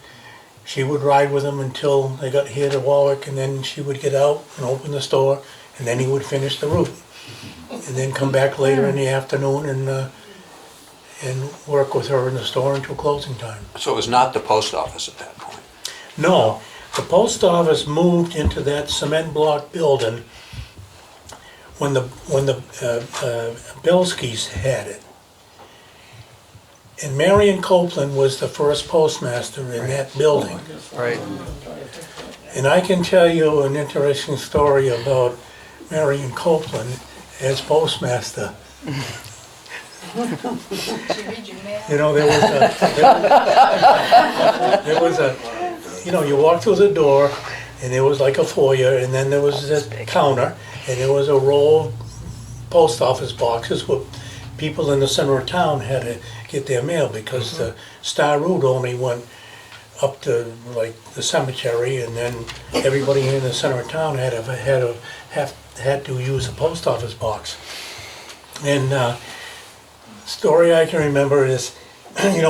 She would ride with him until they got here to Warwick, and then she would get out and open the store, and then he would finish the route, and then come back later in the afternoon and work with her in the store until closing time. So it was not the post office at that point. No, the post office moved into that cement block building when the Bilskis had it. And Marion Copeland was the first postmaster in that building. Right. And I can tell you an interesting story about Marion Copeland as postmaster. There was a, you walk through the door, and there was like a foyer, and then there was this counter, and there was a row of post office boxes where people in the center of town had to get their mail, because the Star Route only went up to like the cemetery, and then everybody in the center of town had to use a post office box. And story I can remember is,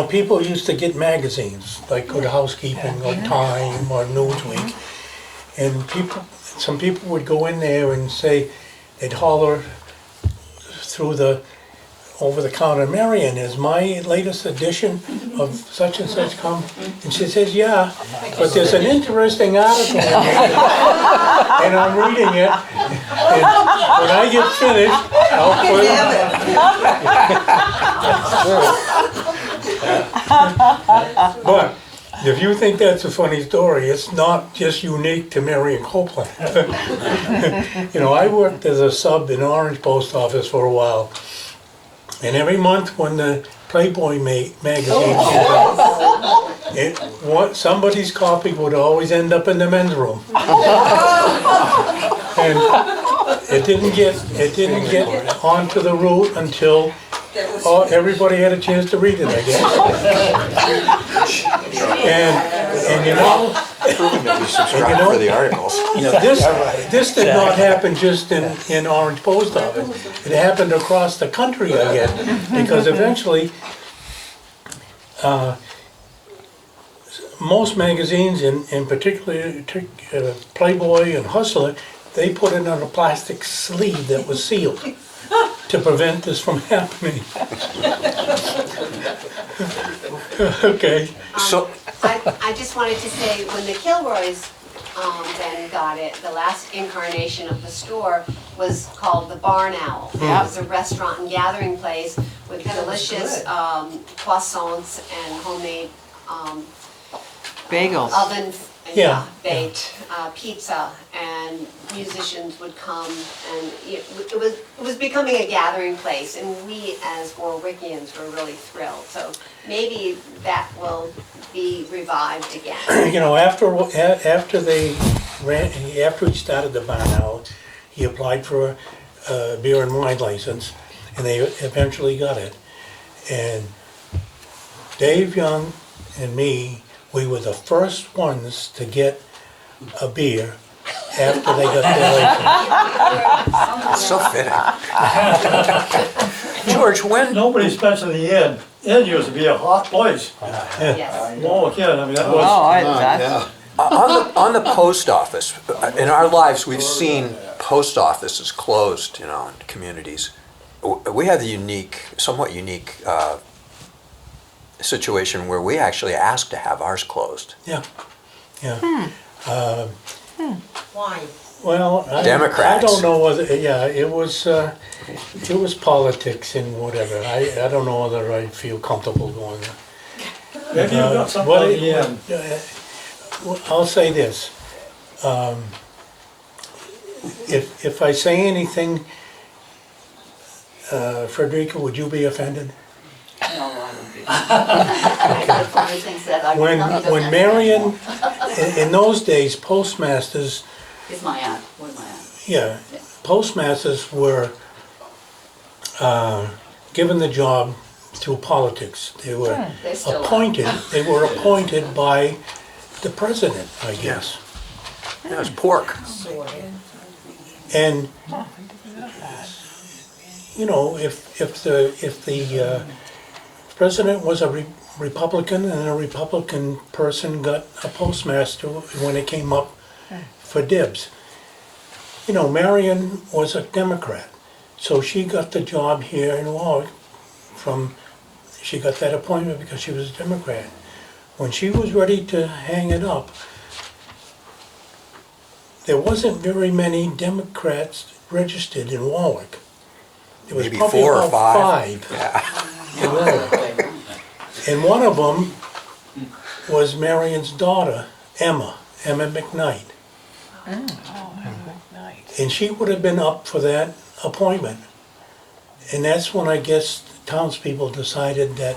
people used to get magazines like Good Housekeeping or Time or Newsweek, and some people would go in there and say, they'd holler through the over-the-counter, "Marion, is my latest edition of such and such come?" And she says, "Yeah, but there's an interesting article in there." And I'm reading it, and when I get finished, I'll put it. But if you think that's a funny story, it's not just unique to Marion Copeland. I worked as a sub in Orange Post Office for a while. And every month when the Playboy magazine came out, somebody's copy would always end up in the men's room. And it didn't get onto the route until everybody had a chance to read it, I guess. For the articles. This did not happen just in Orange Post Office. It happened across the country again, because eventually most magazines, in particular Playboy and Hustler, they put it on a plastic sleeve that was sealed to prevent this from happening. Okay. So I just wanted to say, when the Kilroys then got it, the last incarnation of the store was called the Barn Owl. It was a restaurant and gathering place with delicious croissants and homemade Bagels. oven, Yeah. baked pizza, and musicians would come, and it was becoming a gathering place, and we as Warwickians were really thrilled. So maybe that will be revived again. You know, after he started the bar out, he applied for a beer and wine license, and they eventually got it. And Dave Young and me, we were the first ones to get a beer after they got their license. So fitting. George, when? Nobody's mentioned the inn. Inn used to be a hot place. Yes. Oh, again, I mean, that Oh, was, On the post office, in our lives, we've seen post offices closed, you know, in communities. We have the somewhat unique situation where we actually asked to have ours closed. Yeah. Why? Well, Democrats. I don't know whether, it was politics and whatever. I don't know whether I feel comfortable going there. maybe you've got something on the inn. I'll say this. If I say anything, Frederica, would you be offended? No, I would be. The funny thing said, I would not be When Marion, in those days, postmasters, It's my aunt, with my aunt. yeah, postmasters were given the job through politics. They were They still are. appointed by the president, I guess. Yeah, it's pork. And, you know, if the president was a Republican and a Republican person got a postmaster when it came up for dibs. You know, Marion was a Democrat, so she got the job here in Warwick she got that appointment because she was a Democrat. When she was ready to hang it up, there wasn't very many Democrats registered in Warwick. There was Maybe probably 4 or about 5. in Warwick. And one of them was Marion's daughter, Emma McKnight. And she would have been up for that appointment. And that's when I guess townspeople decided that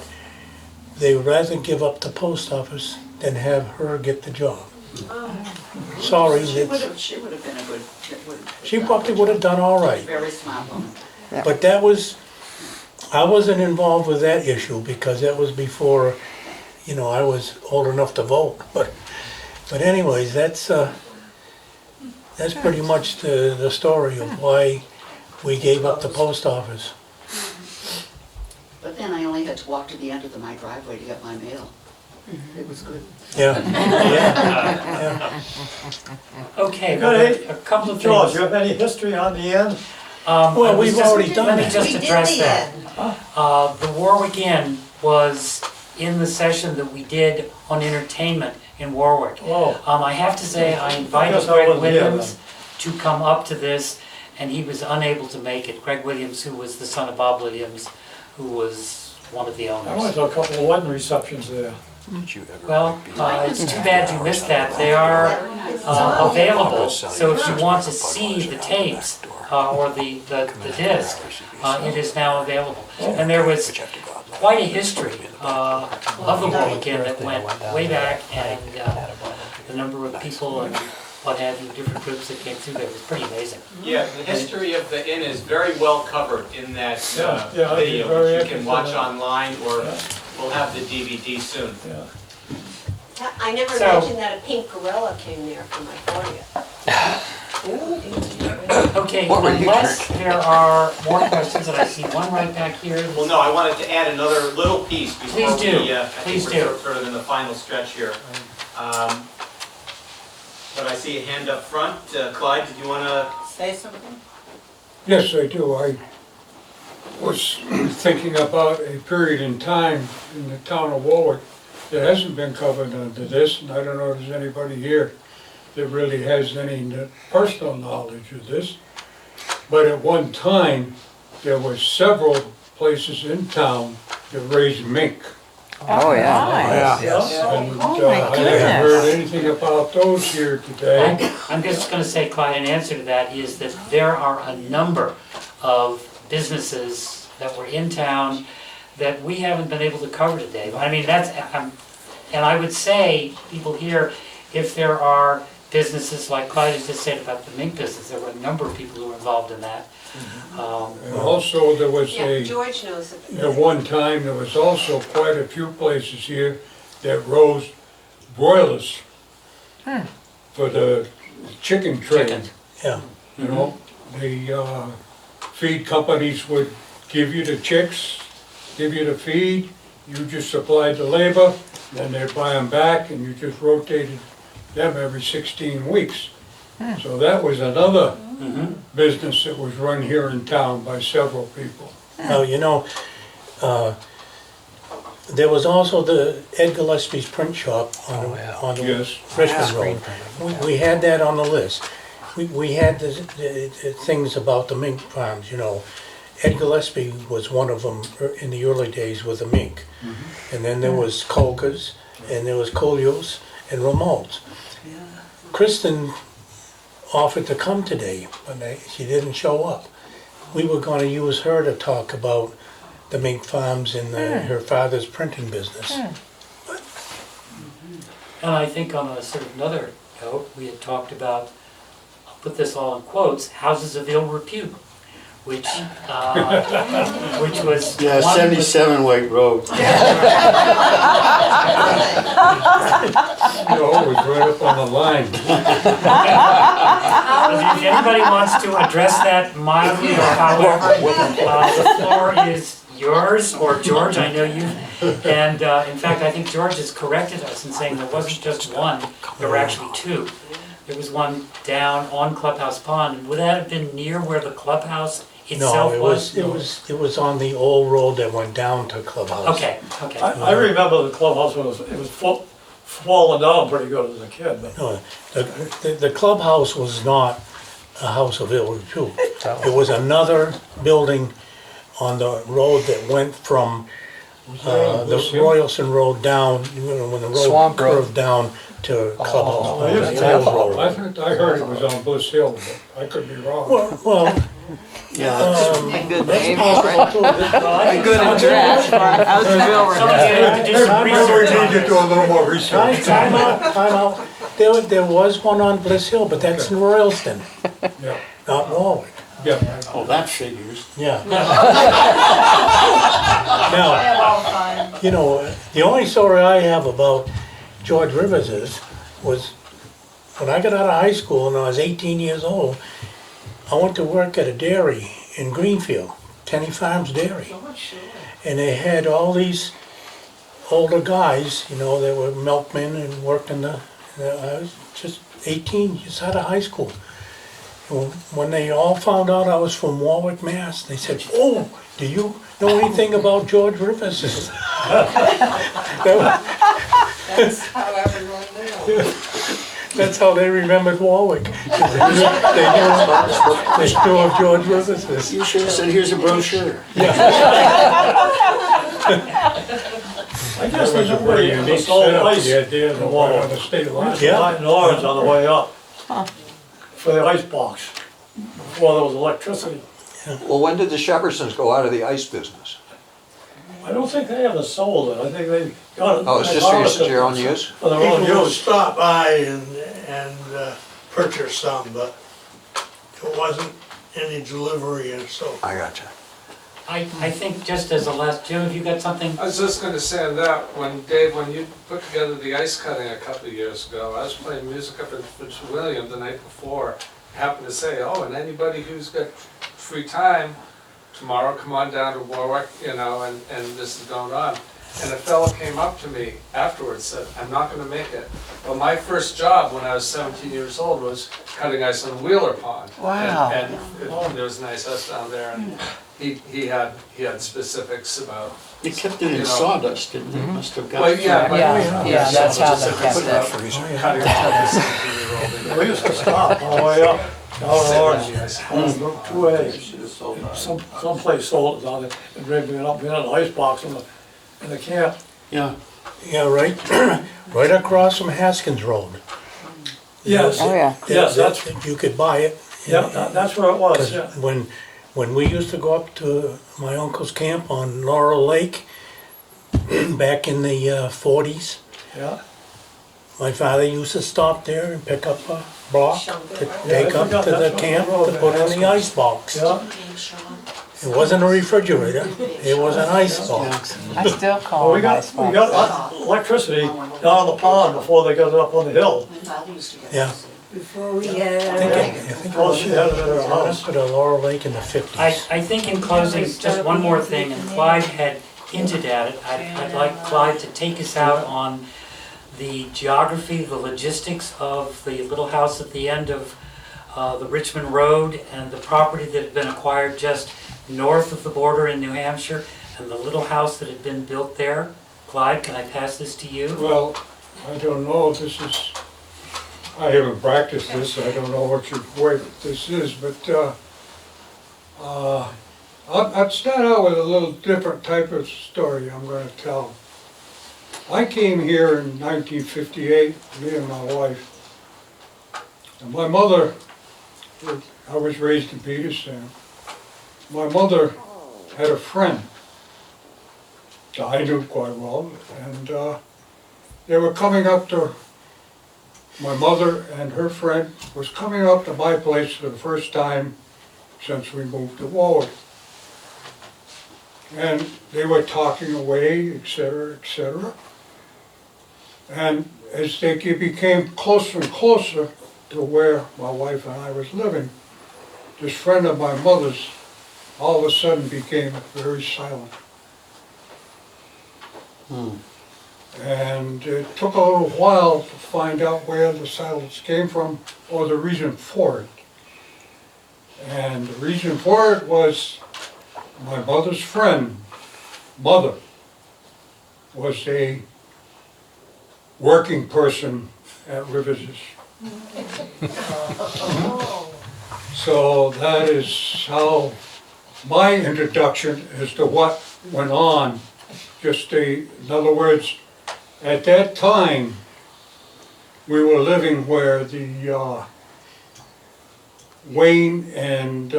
they would rather give up the post office than have her get the job. Sorry, She would have been a good, she probably would have done all right. very smart woman. But I wasn't involved with that issue because that was before, you know, I was old enough to vote. But anyways, that's pretty much the story of why we gave up the post office. But then I only had to walk to the end of my driveway to get my mail. It was good. Yeah. Okay, Good, well, a couple of George, things. you have any history on the inn? Well, we've already done Let me that. just We did address the that. The Warwick Inn was in the session that we did on entertainment in Warwick. Oh. I have to say, I invited guess I Greg wasn't here Williams to come up to this, and he was unable to make it. Greg Williams, who was the son of Bob Williams, who was one of the I went owners. to a couple of wedding receptions there. Did you ever Well, be- it's too bad you missed that. They are available, so if you want to see the tapes or the disc, it is now available. And there was quite a history of the Warwick Inn that went way back, and the number of people and what have you, different groups that came through there was pretty amazing. Yeah, the history of the inn is very well covered in that Yeah, I'd be very video, which you interested can in watch that. online, or we'll have the DVD soon. I never So- mentioned that a pink gorilla came there for my 40th. Okay, What were you unless there are more questions, and I see one right back here. Well, no, I wanted to add another little piece before Please do. we, I Please think we're do. sort of in the final stretch here. But I see a hand up front. Clyde, did you want to? Say something? Yes, I do. I was thinking about a period in time in the town of Warwick that hasn't been covered under this, and I don't know if there's anybody here that really has any personal knowledge of this. But at one time, there were several places in town that raised mink. Oh, yeah. Nice. And Oh, my I haven't goodness. heard anything about those here today. I'm just gonna say, Clyde, in answer to that is that there are a number of businesses that were in town that we haven't been able to cover today. I mean, that's, and I would say, people here, if there are businesses like Clyde has just said about the mink business, there were a number of people who were involved in that. And also, there was Yeah, George knows it. at one time, there was also quite a few places here that rose broilers for the chicken trade. Yeah. You know, the feed companies would give you the chicks, give you the feed, you just supplied the labor, then they'd buy them back, and you just rotated them every 16 weeks. So that was another business that was run here in town by several people. Now, you know, there was also the Ed Gillespie's print shop on the Yes. Richmond Road. We had that on the list. We had the things about the mink farms, you know. Ed Gillespie was one of them in the early days with the mink. And then there was Colca's, and there was Colio's and Ramone's. Kristen offered to come today, but she didn't show up. We were gonna use her to talk about the mink farms and her father's printing business. And I think on a sort of another note, we had talked about, I'll put this all in quotes, houses of ill repute, which was. Yeah, one 77 White Road. You know, it was right up on the line. If anybody wants to address that mildly or however, the floor is yours, or George, I know you. And in fact, I think George has corrected us in saying there wasn't just one, there were actually two. There was one down on Clubhouse Pond. Would that have been near where the clubhouse itself was? No, it was on the old road that went down to Clubhouse. Okay, okay. I remember the clubhouse when it was falling down pretty good as a kid, but No, the clubhouse was not a house of ill repute. It was another building on the road that went from the Royalson Road down, you know, when the road Swamp Road. curved down to Clubhouse. I used to The old have- road. I heard it was on Bliss Hill, but I could be wrong. Well, Yeah, Good name. possible too. Good address. How's the bill? Somebody's gonna have to do some Maybe research we on need to this. do a little more research. Time out. There was one on Bliss Hill, but that's in Royalston, Yeah, not Warwick. yeah. oh, that figures. Yeah. Now, you know, the only story I have about George Rivers was when I got out of high school and I was 18 years old, I went to work at a dairy in Greenfield, Tenny Farms Dairy. And they had all these older guys, you know, that were milkmen and worked in I was just 18, just out of high school. And when they all found out I was from Warwick, Mass, they said, "Oh, do you know anything about George Rivers?" That's how everyone knew. That's how they remembered Warwick. They knew of George Rivers. You should have said, here's a brochure. I guess there's a That was a very way unique to solve setup, ice. the idea of the water on the state line. Yeah. Light and orange on the way up for the ice box before there was electricity. Well, when did the Shepherdsons go out of the ice business? I don't think they ever sold it. I think they got it. Oh, it's they just for harvested your own it use? For their own People would use. stop by and purchase some, but it wasn't any delivery and so. I gotcha. I think just as a last, Jim, have you got something? I was just gonna say on that, Dave, when you put together the ice cutting a couple of years ago, I was playing music up at Fitzwilliam William the night before. I happened to say, oh, and anybody who's got free time tomorrow, come on down to Warwick, you know, and this is going on. And a fellow came up to me afterwards, said, I'm not gonna make it. But my first job when I was 17 years old was cutting ice on Wheeler Pond. Wow. And there was nice ice down there, and he had specifics about. They kept it in You know. sawdust, didn't they? Must have got. Well, yeah, but- Yeah, that's how they kept it. Cutting out the 17-year-old. We used to stop on the way up, down Orange, on Route 2A. Someplace sold it down there, and bring it up, we had an ice box in the camp. Yeah. Yeah, right, right across from Haskins Road. Yes. Oh, yeah. Yes, that's, You could buy it. yeah, that's where it was, 'Cause yeah. when we used to go up to my uncle's camp on Laurel Lake, back in the 40s, Yeah. my father used to stop there and pick up a block to Yeah, take I up forgot to the that's what camp the road to put in was. the ice box. Yeah. It wasn't a refrigerator, it was an ice box. I still Well, call we them got, ice we box. got electricity down the pond before they got it up on the hill. Yeah. Before we I had. think it Well, was she had it at her house. to the Laurel Lake in the 50s. I think in closing, just one more thing, and Clyde had hinted at it. I'd like Clyde to take us out on the geography, the logistics of the little house at the end of the Richmond Road and the property that had been acquired just north of the border in New Hampshire and the little house that had been built there. Clyde, can I pass this to you? Well, I don't know, this is, I haven't practiced this, I don't know what this is, but I'd start out with a little different type of story I'm gonna tell. I came here in 1958, me and my wife. And my mother, I was raised in Peterson. My mother had a friend that I knew quite well, and they were coming up to, my mother and her friend was coming up to my place for the first time since we moved to Warwick. And they were talking away, etc., etc. And as they became closer and closer to where my wife and I was living, this friend of my mother's all of a sudden became very silent. And it took a little while to find out where the silence came from or the reason for it. And the reason for it was my mother's friend, mother, was a working person at Rivers'. So that is how my introduction as to what went on. In other words, at that time, we were living where the Wayne and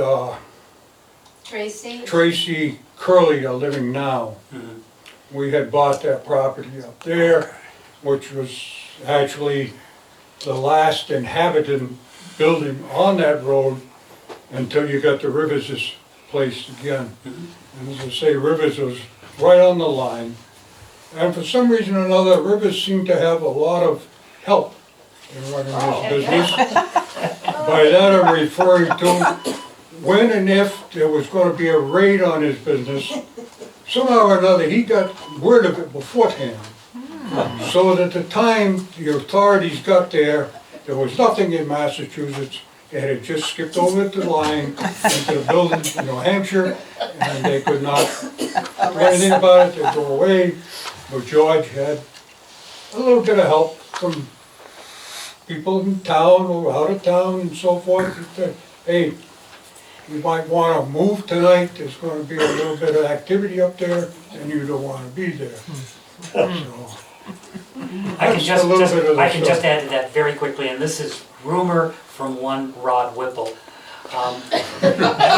Tracy Curley are living now. We had bought that property up there, which was actually the last inhabited building on that road until you got to Rivers' place again. And as I say, Rivers was right on the line. And for some reason or another, Rivers seemed to have a lot of help in running his business. By that I'm referring to when and if there was going to be a raid on his business, somehow or another he got word of it beforehand. So that at the time the authorities got there, there was nothing in Massachusetts. They had just skipped over the line into the building in New Hampshire, and they could not do anything about it. They'd go away. But George had a little bit of help from people in town or out of town and so forth. He said, hey, you might want to move tonight. There's going to be a little bit of activity up there, and you don't want to be there. So, I can that's a little bit of the I can just story. add to that very quickly, and this is rumor from one Rod Whipple. We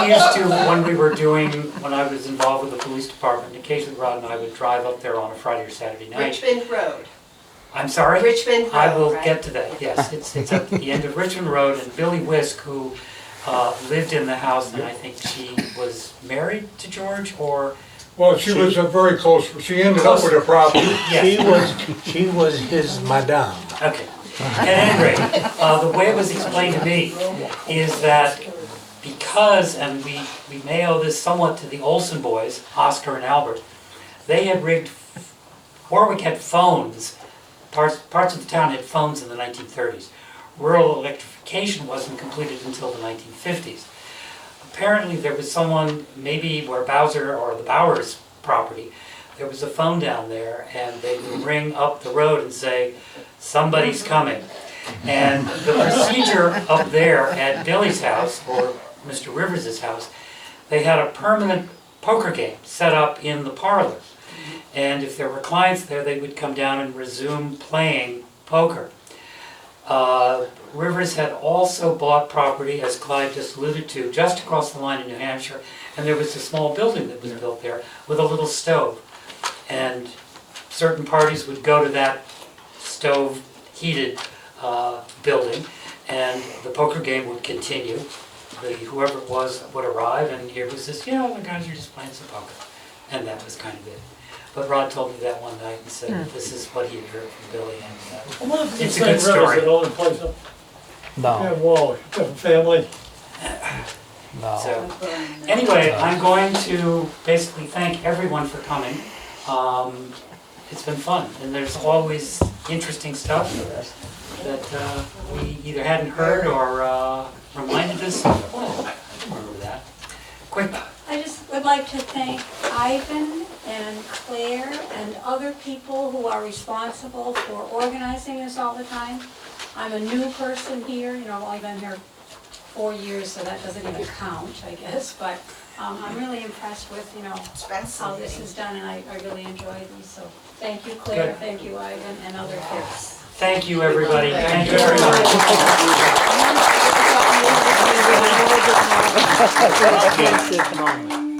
used to, when I was involved with the police department, occasionally Rod and I would drive up there on a Friday or Saturday night. Richmond Road. I'm sorry? Richmond Road, I will right? get to that, yes. It's at the end of Richmond Road, and Billy Whisk, who lived in the house, and I think she was married to George, or... Well, she was a very close, she ended up with a property. She was his madame. Okay. At any rate, the way it was explained to me is that because, and we may owe this somewhat to the Olsen boys, Oscar and Albert, they had rigged, Warwick had phones, parts of the town had phones in the 1930s. Rural electrification wasn't completed until the 1950s. Apparently there was someone, maybe where Bowser or the Bowers property, there was a phone down there, and they would ring up the road and say, somebody's coming. And the procedure up there at Billy's house, or Mr. Rivers' house, they had a permanent poker game set up in the parlor. And if there were clients there, they would come down and resume playing poker. Rivers had also bought property, as Clyde just alluded to, just across the line in New Hampshire, and there was a small building that was built there with a little stove. And certain parties would go to that stove-heated building, and the poker game would continue. Whoever it was would arrive, and here was this, the guys are just playing some poker. And that was kind of it. But Rod told me that one night and said this is what he had heard from Billy, and it's a good story. No, Whoa, different family. no. So, anyway, I'm going to basically thank everyone for coming. It's been fun, and there's always interesting stuff that we either hadn't heard or reminded us of. Oh, I remember that. Quick. I just would like to thank Ivan and Claire and other people who are responsible for organizing this all the time. I'm a new person here, I've been here 4 years, so that doesn't even count, I guess, but I'm really impressed with, how this is done, and I really enjoy these, so thank you, Claire, Good. thank you, Ivan, and other kids. Thank you, everybody. Thank you very much. Moment.